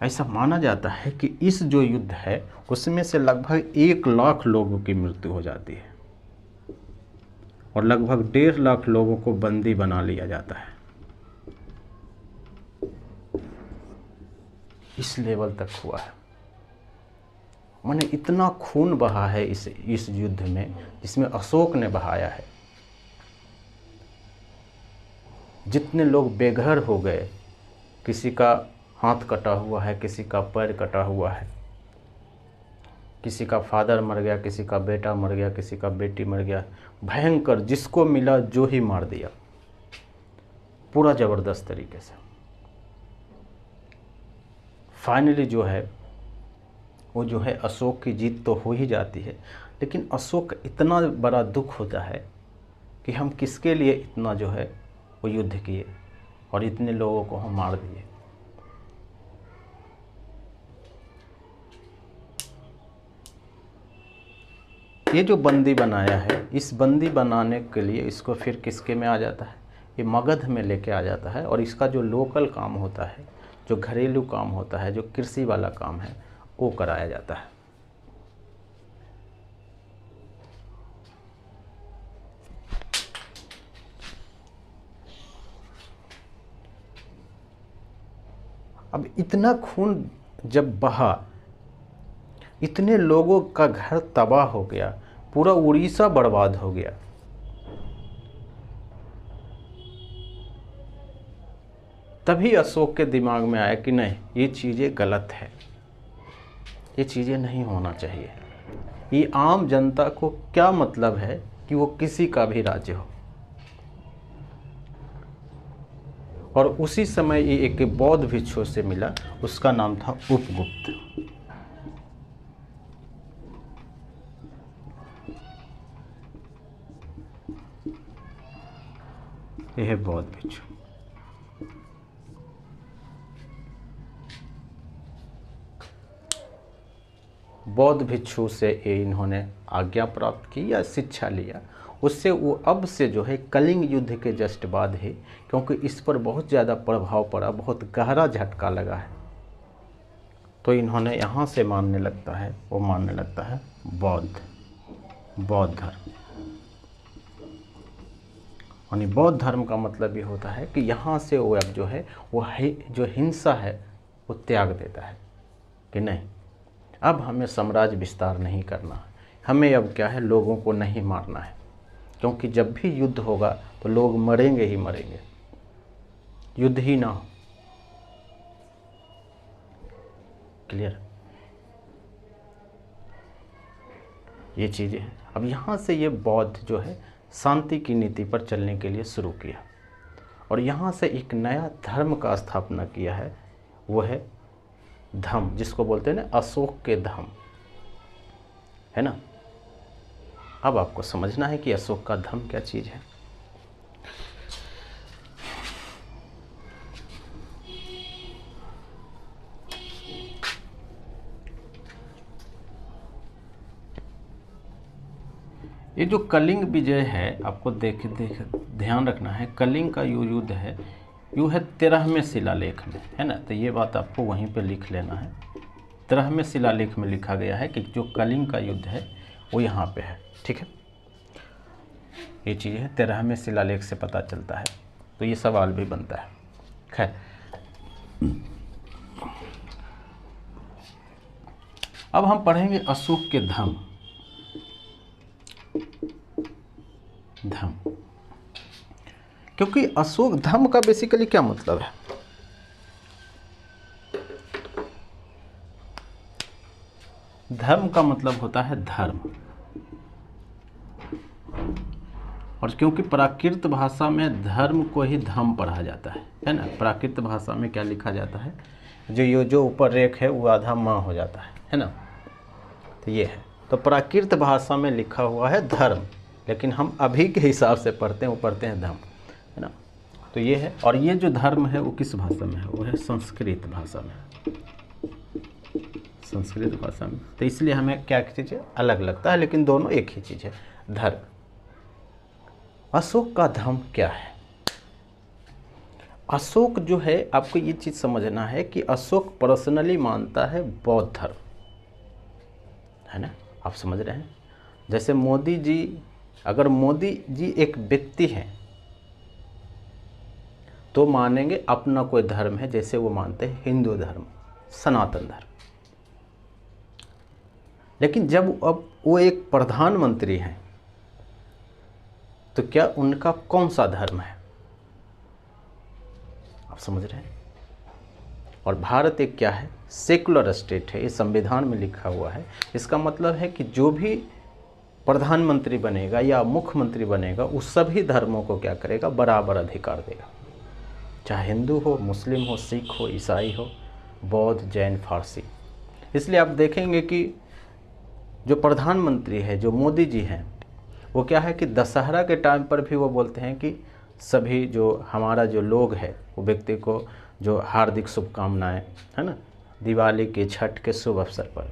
ऐसा माना जाता है कि इस जो युद्ध है उसमें से लगभग 1 लाख लोगों की मृत्यु हो जाती है और लगभग 1.5 लाख लोगों को बंदी बना लिया जाता है। इस लेवल तक हुआ है। माने इतना खून बहा है इस युद्ध में, जिसमें अशोक ने बहाया है। जितने लोग बेघर हो गए, किसी का हाथ कटा हुआ है, किसी का पैर कटा हुआ है, किसी का फादर मर गया, किसी का बेटा मर गया, किसी का बेटी मर गया, भयंकर, जिसको मिला जो ही मार दिया, पूरा ज़बरदस्त तरीके से। फाइनली जो है वो जो है अशोक की जीत तो हो ही जाती है, लेकिन अशोक का इतना बड़ा दुख होता है कि हम किसके लिए इतना जो है वो युद्ध किए और इतने लोगों को हम मार दिए। ये जो बंदी बनाया है, इस बंदी बनाने के लिए इसको फिर किसके में आ जाता है, ये मगध में लेके आ जाता है। और इसका जो लोकल काम होता है, जो घरेलू काम होता है, जो कृषि वाला काम है, वो कराया जाता है। अब इतना खून जब बहा, इतने लोगों का घर तबाह हो गया, पूरा उड़ीसा बर्बाद हो गया, तभी अशोक के दिमाग में आया कि नहीं, ये चीज़ें गलत है, ये चीज़ें नहीं होना चाहिए। ये आम जनता को क्या मतलब है कि वो किसी का भी राज्य हो। और उसी समय ये एक बौद्ध भिक्षु से मिला, उसका नाम था उपगुप्त। यह है बौद्ध भिक्षु। बौद्ध भिक्षु से इन्होंने आज्ञा प्राप्त की या शिक्षा लिया, उससे वो अब से जो है कलिंग युद्ध के जस्ट बाद ही, क्योंकि इस पर बहुत ज़्यादा प्रभाव पड़ा, बहुत गहरा झटका लगा है, तो इन्होंने यहाँ से मानने लगता है, वो मानने लगता है बौद्ध धर्म। यानी बौद्ध धर्म का मतलब ये होता है कि यहाँ से वो अब जो है वो जो हिंसा है वो त्याग देता है कि नहीं, अब हमें साम्राज्य विस्तार नहीं करना है, हमें अब क्या है, लोगों को नहीं मारना है, क्योंकि जब भी युद्ध होगा तो लोग मरेंगे ही मरेंगे, युद्ध ही ना हो। क्लियर, ये चीज़ें हैं। अब यहाँ से ये बौद्ध जो है शांति की नीति पर चलने के लिए शुरू किया और यहाँ से एक नया धर्म का स्थापना किया है, वो है धम्म, जिसको बोलते हैं ना अशोक के धम्म, है ना। अब आपको समझना है कि अशोक का धम्म क्या चीज़ है। ये जो कलिंग विजय है, आपको ध्यान रखना है, कलिंग का युद्ध है, यू है 13वें शिलालेख में, है ना। तो ये बात आपको वहीं पे लिख लेना है। 13वें शिलालेख में लिखा गया है कि जो कलिंग का युद्ध है वो यहाँ पे है, ठीक है। ये चीज़ है 13वें शिलालेख से पता चलता है, तो ये सवाल भी बनता है। खैर, अब हम पढ़ेंगे अशोक के धम्म। क्योंकि अशोक धर्म का बेसिकली क्या मतलब है? धर्म का मतलब होता है धर्म, और क्योंकि प्राकृत भाषा में धर्म को ही धम्म पढ़ा जाता है ना। प्राकृत भाषा में क्या लिखा जाता है, जो ऊपर रेख है वो आधा माँ हो जाता है ना। तो ये है, तो प्राकृत भाषा में लिखा हुआ है धर्म, लेकिन हम अभी के हिसाब से पढ़ते हैं, वो पढ़ते हैं धम्म, है ना। तो ये है, और ये जो धर्म है वो किस भाषा में है, वो है संस्कृत भाषा में, संस्कृत भाषा में। तो इसलिए हमें क्या चीज़ है अलग लगता है, लेकिन दोनों एक ही चीज़ है, धर्म। अशोक का धर्म क्या है? अशोक जो है, आपको ये चीज़ समझना है कि अशोक पर्सनली मानता है बौद्ध धर्म, है ना। आप समझ रहे हैं? जैसे मोदी जी, अगर मोदी जी एक व्यक्ति हैं तो मानेंगे अपना कोई धर्म है, जैसे वो मानते हैं हिंदू धर्म, सनातन धर्म। लेकिन जब अब वो एक प्रधानमंत्री हैं तो क्या उनका कौन सा धर्म है? आप समझ रहे हैं? और भारत एक क्या है, सेकुलर स्टेट है, ये संविधान में लिखा हुआ है। इसका मतलब है कि जो भी प्रधानमंत्री बनेगा या मुख्यमंत्री बनेगा, उस सभी धर्मों को क्या करेगा, बराबर अधिकार देगा, चाहे हिंदू हो, मुस्लिम हो, सिख हो, ईसाई हो, बौद्ध, जैन, फारसी। इसलिए आप देखेंगे कि जो प्रधानमंत्री है, जो मोदी जी हैं, वो क्या है कि दशहरा के टाइम पर भी वो बोलते हैं कि सभी जो हमारा जो लोग है वो व्यक्ति को जो हार्दिक शुभकामनाएं, है ना, दिवाली के, छठ के शुभ अवसर पर।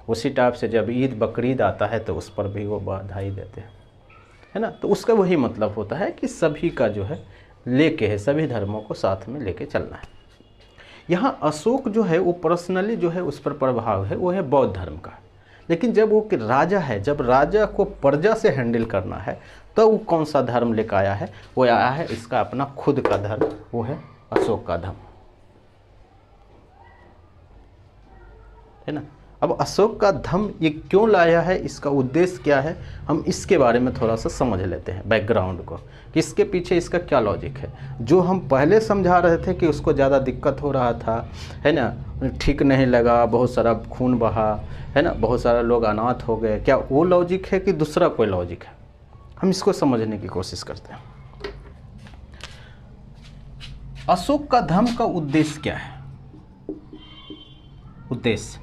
उसी टाइप से जब ईद बकरीद आता है तो उस पर भी वो बधाई देते हैं, है ना। तो उसका वही मतलब होता है कि सभी का जो है लेके है, सभी धर्मों को साथ में लेके चलना है। यहाँ अशोक जो है वो पर्सनली जो है उस पर प्रभाव है, वो है बौद्ध धर्म का। लेकिन जब वो कि राजा है, जब राजा को प्रजा से हैंडल करना है, तो वो कौन सा धर्म लेकर आया है, वो आया है इसका अपना खुद का धर्म, वो है अशोक का धर्म, है ना। अब अशोक का धर्म ये क्यों लाया है, इसका उद्देश्य क्या है, हम इसके बारे में थोड़ा सा समझ लेते हैं बैकग्राउंड को, कि इसके पीछे इसका क्या लॉजिक है। जो हम पहले समझा रहे थे कि उसको ज़्यादा दिक्कत हो रहा था, है ना, ठीक नहीं लगा, बहुत सारा खून बहा, है ना, बहुत सारे लोग अनाथ हो गए, क्या वो लॉजिक है कि दूसरा कोई लॉजिक है? हम इसको समझने की कोशिश करते हैं। अशोक का धर्म का उद्देश्य क्या है? उद्देश्य,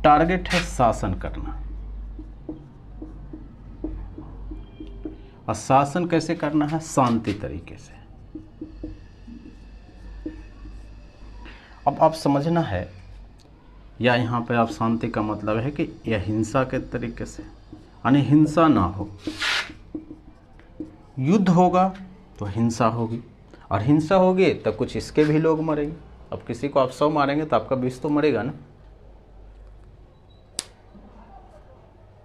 टारगेट है शासन करना। और शासन कैसे करना है? शांति तरीके से। अब आप समझना है, या यहाँ पे आप शांति का मतलब है कि यह हिंसा के तरीके से, यानी हिंसा ना हो। युद्ध होगा तो हिंसा होगी, और हिंसा होगी तो कुछ इसके भी लोग मरेंगे। अब किसी को आप 100 मारेंगे तो आपका 20 तो मरेगा ना।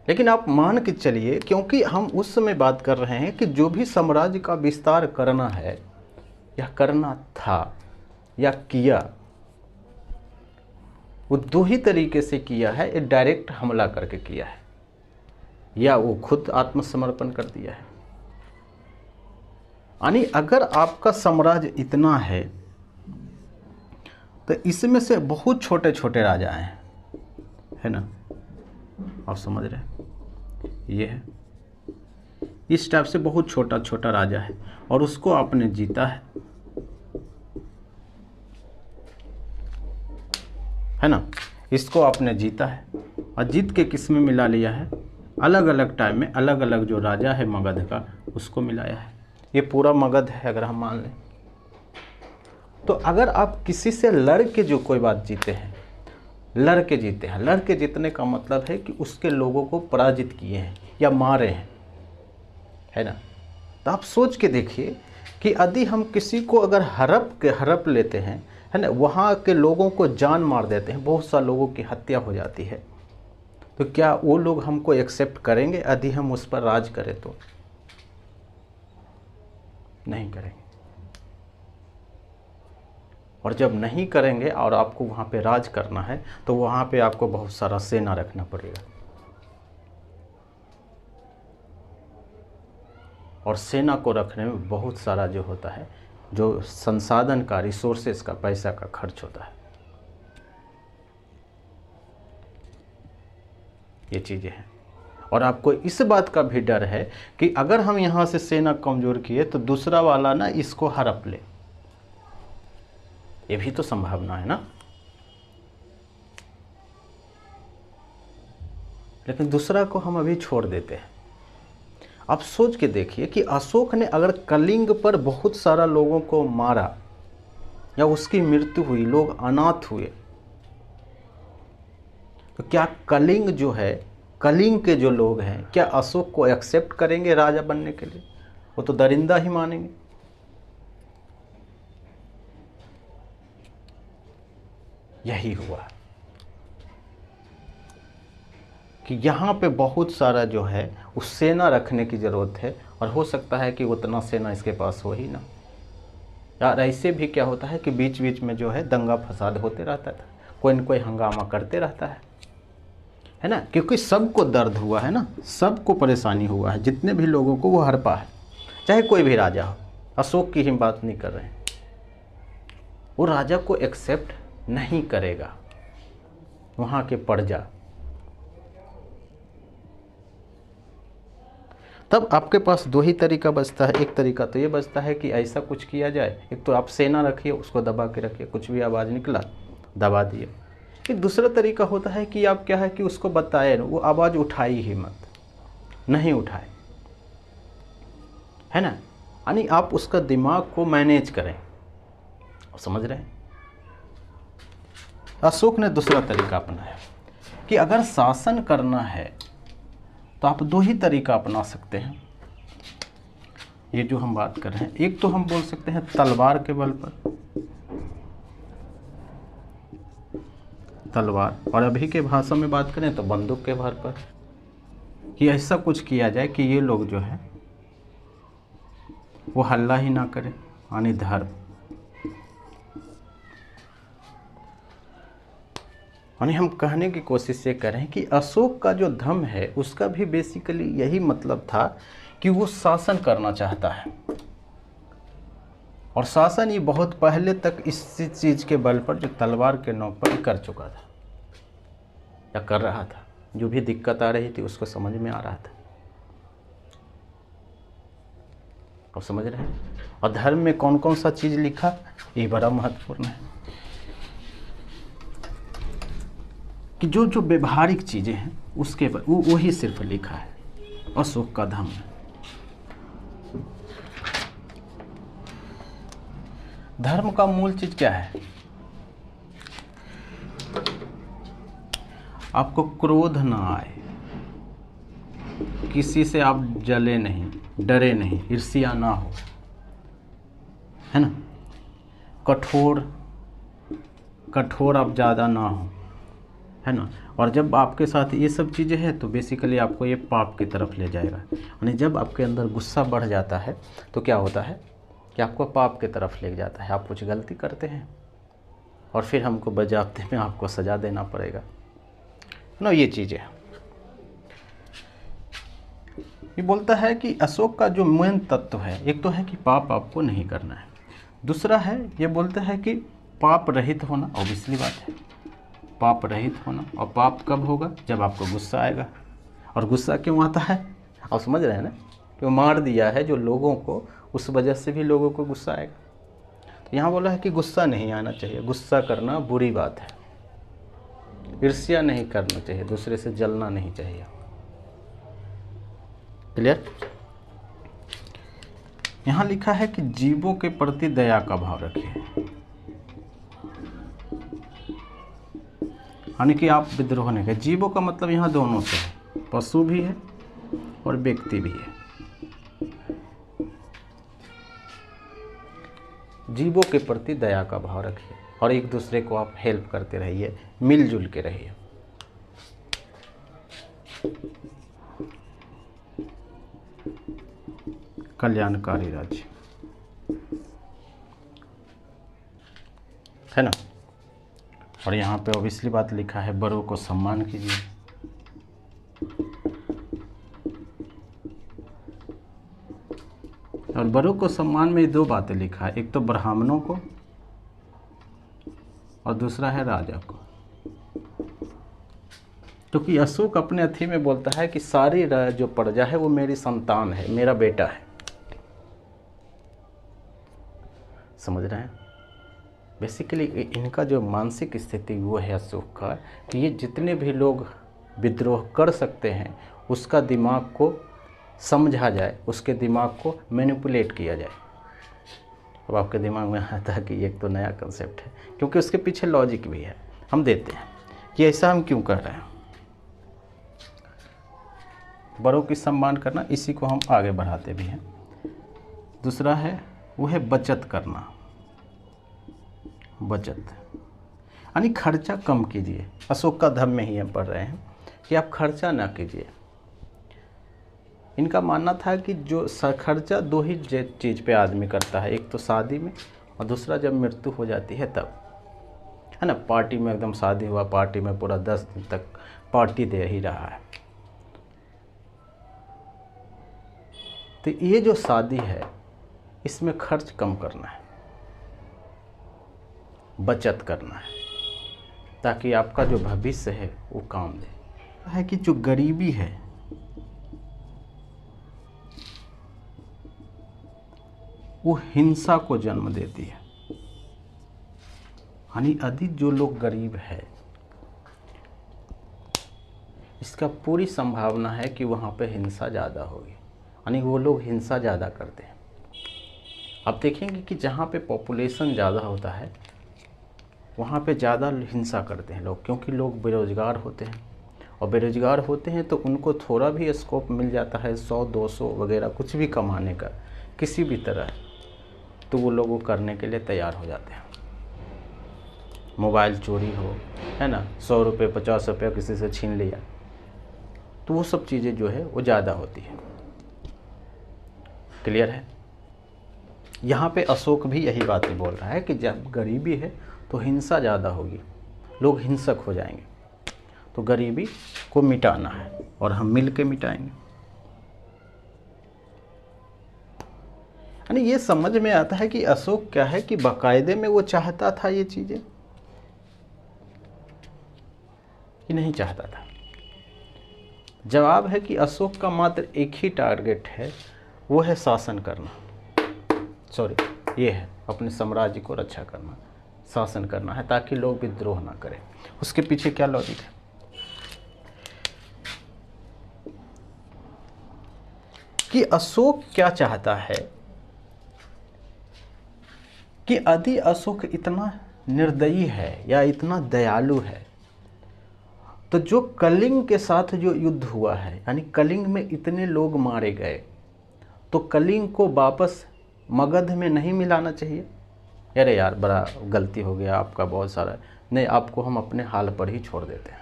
लेकिन आप मान के चलिए, क्योंकि हम उस समय बात कर रहे हैं कि जो भी साम्राज्य का विस्तार करना है या करना था या किया, वो दो ही तरीके से किया है। एक डायरेक्ट हमला करके किया है, या वो खुद आत्मसमर्पण कर दिया है। यानी अगर आपका साम्राज्य इतना है तो इसमें से बहुत छोटे छोटे राजा हैं, है ना। आप समझ रहे हैं? ये है, इस टाइप से बहुत छोटा छोटा राजा है, और उसको आपने जीता है ना, इसको आपने जीता है। और जीत के किस में मिला लिया है? अलग अलग टाइम में अलग अलग जो राजा है मगध का, उसको मिलाया है। ये पूरा मगध है अगर हम मान लें। तो अगर आप किसी से लड़ के जो कोई बात जीते हैं, लड़ के जीते हैं, लड़ के जीतने का मतलब है कि उसके लोगों को पराजित किए हैं या मारे हैं, है ना। तो आप सोच के देखिए कि यदि हम किसी को अगर हड़प लेते हैं, है ना, वहाँ के लोगों को जान मार देते हैं, बहुत सारे लोगों की हत्या हो जाती है, तो क्या वो लोग हमको एक्सेप्ट करेंगे यदि हम उस पर राज करें? तो नहीं करेंगे। और जब नहीं करेंगे और आपको वहाँ पे राज करना है, तो वहाँ पे आपको बहुत सारा सेना रखना पड़ेगा, और सेना को रखने में बहुत सारा जो होता है, जो संसाधन का, रिसोर्सेज का, पैसा का खर्च होता है। ये चीज़ें हैं। और आपको इस बात का भी डर है कि अगर हम यहाँ से सेना कमज़ोर किए तो दूसरा वाला ना इसको हड़प ले, ये भी तो संभावना है ना। लेकिन दूसरा को हम अभी छोड़ देते हैं। आप सोच के देखिए कि अशोक ने अगर कलिंग पर बहुत सारा लोगों को मारा या उसकी मृत्यु हुई, लोग अनाथ हुए, तो क्या कलिंग जो है, कलिंग के जो लोग हैं, क्या अशोक को एक्सेप्ट करेंगे राजा बनने के लिए? वो तो दरिंदा ही मानेंगे। यही हुआ कि यहाँ पे बहुत सारा जो है उस सेना रखने की ज़रूरत है, और हो सकता है कि उतना सेना इसके पास हो ही ना। यार ऐसे भी क्या होता है कि बीच बीच में जो है दंगा फसाद होते रहता था, कोई न कोई हंगामा करते रहता है ना, क्योंकि सबको दर्द हुआ है ना, सबको परेशानी हुआ है, जितने भी लोगों को वो हड़पा है, चाहे कोई भी राजा हो। अशोक की ही बात नहीं कर रहे हैं, वो राजा को एक्सेप्ट नहीं करेगा वहाँ के प्रजा। तब आपके पास दो ही तरीका बचता है। एक तरीका तो ये बचता है कि ऐसा कुछ किया जाए, एक तो आप सेना रखिए, उसको दबा के रखिए, कुछ भी आवाज़ निकला दबा दिए। एक दूसरा तरीका होता है कि आप क्या है कि उसको बताए, वो आवाज़ उठाई ही मत, नहीं उठाए, है ना, यानी आप उसका दिमाग को मैनेज करें। समझ रहे हैं? अशोक ने दूसरा तरीका अपनाया कि अगर शासन करना है तो आप दो ही तरीका अपना सकते हैं। ये जो हम बात कर रहे हैं, एक तो हम बोल सकते हैं तलवार के बल पर, तलवार, और अभी के भाषा में बात करें तो बंदूक के भर पर, कि ऐसा कुछ किया जाए कि ये लोग जो है वो हल्ला ही ना करें, यानी धर्म, यानी हम कहने की कोशिश ये करें कि अशोक का जो धर्म है उसका भी बेसिकली यही मतलब था कि वो शासन करना चाहता है, और शासन ये बहुत पहले तक इस चीज़ के बल पर, जो तलवार के नोक पर कर चुका था या कर रहा था। जो भी दिक्कत आ रही थी उसको समझ में आ रहा था। और समझ रहे हैं? और धर्म में कौन कौन सा चीज़ लिखा, ये बड़ा महत्वपूर्ण है कि जो जो व्यवहारिक चीज़ें हैं उसके पर वही सिर्फ लिखा है। अशोक का धर्म है। धर्म का मूल चीज़ क्या है? आपको क्रोध ना आए, किसी से आप जले नहीं, डरे नहीं, ईर्ष्या ना हो, है ना, कठोर आप ज़्यादा ना हो, है ना। और जब आपके साथ ये सब चीज़ें हैं तो बेसिकली आपको ये पाप की तरफ ले जाएगा। यानी जब आपके अंदर गुस्सा बढ़ जाता है तो क्या होता है कि आपको पाप की तरफ ले जाता है। आप कुछ गलती करते हैं और फिर हमको बजाते में आपको सज़ा देना पड़ेगा ना। ये चीज़ें ये बोलता है कि अशोक का जो मेन तत्व है, एक तो है कि पाप आपको नहीं करना है, दूसरा है ये बोलता है कि पाप रहित होना। ऑब्वियसली बात है, पाप रहित होना। और पाप कब होगा? जब आपको गुस्सा आएगा। और गुस्सा क्यों आता है? आप समझ रहे हैं ना, कि मार दिया है जो लोगों को, उस वजह से भी लोगों को गुस्सा आएगा। तो यहाँ बोला है कि गुस्सा नहीं आना चाहिए, गुस्सा करना बुरी बात है, ईर्ष्या नहीं करना चाहिए, दूसरे से जलना नहीं चाहिए। क्लियर? यहाँ लिखा है कि जीवों के प्रति दया का भाव रखिए, यानी कि आप विद्रोह नहीं करें। जीवों का मतलब यहाँ दोनों से है, पशु भी है और व्यक्ति भी है। जीवों के प्रति दया का भाव रखिए और एक दूसरे को आप हेल्प करते रहिए, मिलजुल के रहिए। कल्याणकारी राज्य, है ना। और यहाँ पे ऑब्वियसली बात लिखा है, बड़ों को सम्मान कीजिए। और बड़ों को सम्मान में 2 बातें लिखा है, एक तो ब्राह्मणों को और दूसरा है राजा को। क्योंकि अशोक अपने अथी में बोलता है कि सारी जो प्रजा है वो मेरी संतान है, मेरा बेटा है। समझ रहे हैं? बेसिकली इनका जो मानसिक स्थिति वो है अशोक का कि ये जितने भी लोग विद्रोह कर सकते हैं उसका दिमाग को समझा जाए, उसके दिमाग को मैनिपुलेट किया जाए। अब आपके दिमाग में आता है कि एक तो नया कंसेप्ट है, क्योंकि उसके पीछे लॉजिक भी है। हम देते हैं कि ऐसा हम क्यों कर रहे हैं। बड़ों की सम्मान करना, इसी को हम आगे बढ़ाते भी हैं। दूसरा है वो है बचत करना। बचत यानी खर्चा कम कीजिए। अशोक का धर्म में ही हम पढ़ रहे हैं कि आप खर्चा ना कीजिए। इनका मानना था कि जो खर्चा 2 ही चीज़ पे आदमी करता है, एक तो शादी में और दूसरा जब मृत्यु हो जाती है तब, है ना। पार्टी में एकदम शादी हुआ, पार्टी में पूरा 10 दिन तक पार्टी दे ही रहा है। तो ये जो शादी है इसमें खर्च कम करना है, बचत करना है, ताकि आपका जो भविष्य है वो काम दे। है कि जो गरीबी है वो हिंसा को जन्म देती है। यानी यदि जो लोग गरीब है इसका पूरी संभावना है कि वहाँ पे हिंसा ज़्यादा होगी, यानी वो लोग हिंसा ज़्यादा करते हैं। आप देखेंगे कि जहाँ पे पॉपुलेशन ज़्यादा होता है वहाँ पे ज़्यादा हिंसा करते हैं लोग, क्योंकि लोग बेरोज़गार होते हैं और बेरोज़गार होते हैं तो उनको थोड़ा भी स्कोप मिल जाता है 100-200 वगैरह कुछ भी कमाने का किसी भी तरह, तो वो लोग वो करने के लिए तैयार हो जाते हैं। मोबाइल चोरी हो, है ना, 100 रुपये 50 रुपये किसी से छीन लिया, तो वो सब चीज़ें जो है वो ज़्यादा होती है। क्लियर है? यहाँ पे अशोक भी यही बातें बोल रहा है कि जब गरीबी है तो हिंसा ज़्यादा होगी, लोग हिंसक हो जाएंगे, तो गरीबी को मिटाना है और हम मिल के मिटाएंगे। यानी ये समझ में आता है कि अशोक क्या है कि बाकायदे में वो चाहता था ये चीज़ें कि नहीं चाहता था। जवाब है कि अशोक का मात्र एक ही टारगेट है, वो है शासन करना। ये है अपने साम्राज्य को रक्षा करना, शासन करना है, ताकि लोग विद्रोह ना करें। उसके पीछे क्या लॉजिक है कि अशोक क्या चाहता है कि यदि अशोक इतना निर्दयी है या इतना दयालु है तो जो कलिंग के साथ जो युद्ध हुआ है, यानी कलिंग में इतने लोग मारे गए, तो कलिंग को वापस मगध में नहीं मिलाना चाहिए। अरे यार बड़ा गलती हो गया आपका, बहुत सारा नहीं, आपको हम अपने हाल पर ही छोड़ देते हैं।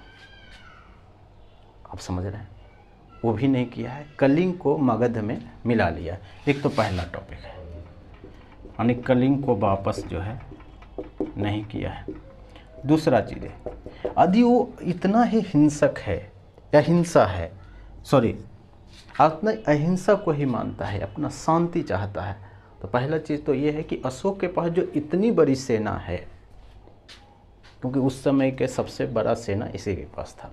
आप समझ रहे हैं? वो भी नहीं किया है, कलिंग को मगध में मिला लिया। एक तो पहला टॉपिक है, यानी कलिंग को वापस जो है नहीं किया है। दूसरा चीज़ है, यदि वो इतना ही हिंसक है या हिंसा है, अपना अहिंसा को ही मानता है, अपना शांति चाहता है, तो पहला चीज़ तो ये है कि अशोक के पास जो इतनी बड़ी सेना है, क्योंकि उस समय के सबसे बड़ा सेना इसी के पास था,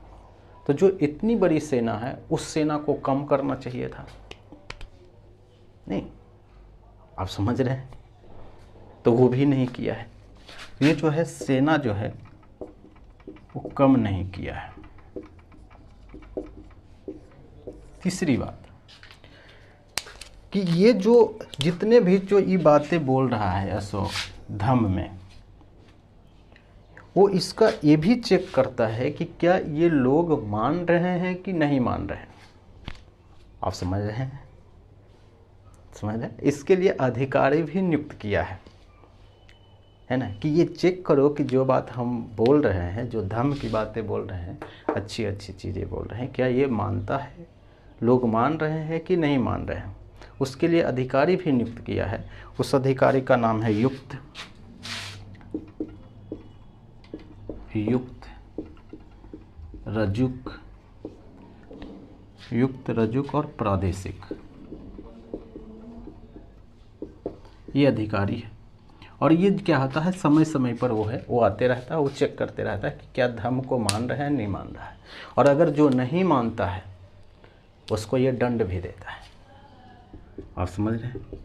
तो जो इतनी बड़ी सेना है उस सेना को कम करना चाहिए था। नहीं, आप समझ रहे हैं? तो वो भी नहीं किया है। ये जो है सेना जो है वो कम नहीं किया है। तीसरी बात कि ये जो जितने भी जो ये बातें बोल रहा है अशोक धम्म में, वो इसका ये भी चेक करता है कि क्या ये लोग मान रहे हैं कि नहीं मान रहे हैं। आप समझ रहे हैं? समझ रहे हैं? इसके लिए अधिकारी भी नियुक्त किया है ना, कि ये चेक करो कि जो बात हम बोल रहे हैं, जो धर्म की बातें बोल रहे हैं, अच्छी अच्छी चीज़ें बोल रहे हैं, क्या ये मानता है, लोग मान रहे हैं कि नहीं मान रहे हैं। उसके लिए अधिकारी भी नियुक्त किया है। उस अधिकारी का नाम है युक्त, रजुक और प्रादेशिक। ये अधिकारी है। और ये क्या होता है, समय समय पर वो आते रहता है, वो चेक करते रहता है कि क्या धर्म को मान रहा है नहीं मान रहा है। और अगर जो नहीं मानता है उसको ये दंड भी देता है। आप समझ रहे हैं?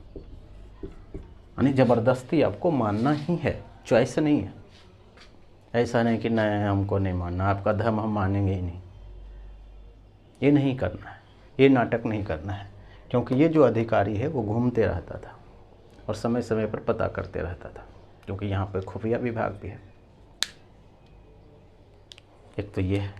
यानी ज़बरदस्ती आपको मानना ही है, चॉइस नहीं है। ऐसा नहीं कि नहीं हमको नहीं मानना, आपका धर्म हम मानेंगे ही नहीं, ये नहीं करना है, ये नाटक नहीं करना है। क्योंकि ये जो अधिकारी है वो घूमते रहता था और समय समय पर पता करते रहता था, क्योंकि यहाँ पर खुफिया विभाग भी है। एक तो ये है।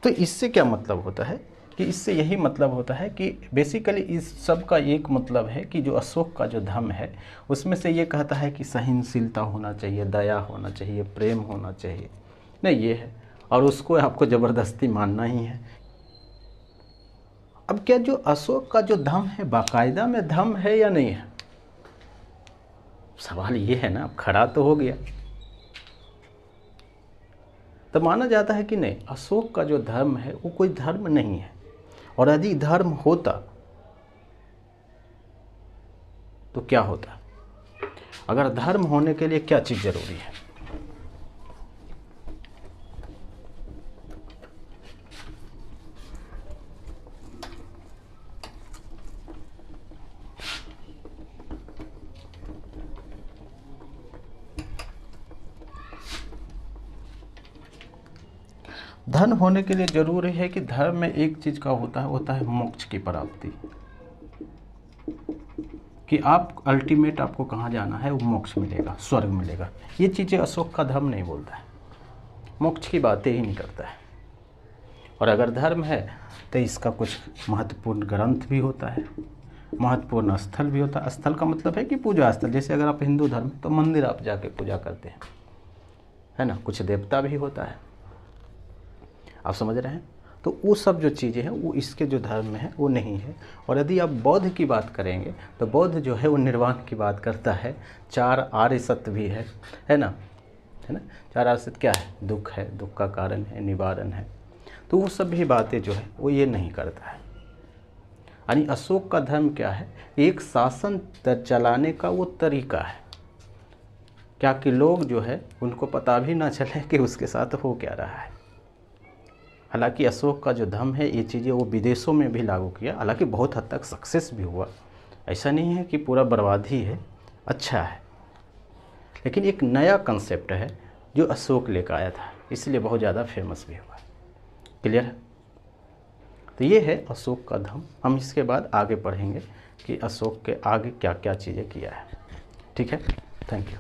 तो इससे क्या मतलब होता है कि इससे यही मतलब होता है कि बेसिकली इस सब का एक मतलब है कि जो अशोक का जो धर्म है उसमें से ये कहता है कि सहनशीलता होना चाहिए, दया होना चाहिए, प्रेम होना चाहिए, नहीं ये है। और उसको आपको ज़बरदस्ती मानना ही है। अब क्या जो अशोक का जो धर्म है बाकायदा में धर्म है या नहीं है, सवाल ये है ना। अब खड़ा तो हो गया, तो माना जाता है कि नहीं, अशोक का जो धर्म है वो कोई धर्म नहीं है। और यदि धर्म होता तो क्या होता? अगर धर्म होने के लिए क्या चीज़ जरूरी है? धर्म होने के लिए जरूरी है कि धर्म में एक चीज़ का होता है मोक्ष की प्राप्ति, कि आप अल्टीमेट आपको कहाँ जाना है, वो मोक्ष मिलेगा, स्वर्ग मिलेगा। ये चीज़ें अशोक का धर्म नहीं बोलता है, मोक्ष की बातें ही नहीं करता है। और अगर धर्म है तो इसका कुछ महत्वपूर्ण ग्रंथ भी होता है, महत्वपूर्ण स्थल भी होता है। स्थल का मतलब है कि पूजा स्थल, जैसे अगर आप हिंदू धर्म तो मंदिर आप जाके पूजा करते हैं, है ना, कुछ देवता भी होता है। आप समझ रहे हैं? तो वो सब जो चीज़ें हैं वो इसके जो धर्म में है वो नहीं है। और यदि आप बौद्ध की बात करेंगे तो बौद्ध जो है वो निर्वाण की बात करता है, 4 आर्य सत्य भी है ना, 4 आर्य सत्य क्या है? दुख है, दुख का कारण है, निवारण है। तो वो सब भी बातें जो है वो ये नहीं करता है। यानी अशोक का धर्म क्या है? एक शासन चलाने का वो तरीका है, क्या कि लोग जो है उनको पता भी ना चले कि उसके साथ हो क्या रहा है। हालांकि अशोक का जो धर्म है ये चीज़ें वो विदेशों में भी लागू किया, हालांकि बहुत हद तक सक्सेस भी हुआ। ऐसा नहीं है कि पूरा बर्बाद ही है, अच्छा है। लेकिन एक नया कंसेप्ट है जो अशोक लेकर आया था, इसलिए बहुत ज़्यादा फेमस भी हुआ। क्लियर है? तो ये है अशोक का धर्म। हम इसके बाद आगे पढ़ेंगे कि अशोक के आगे क्या क्या चीज़ें किया है। ठीक है, थैंक यू।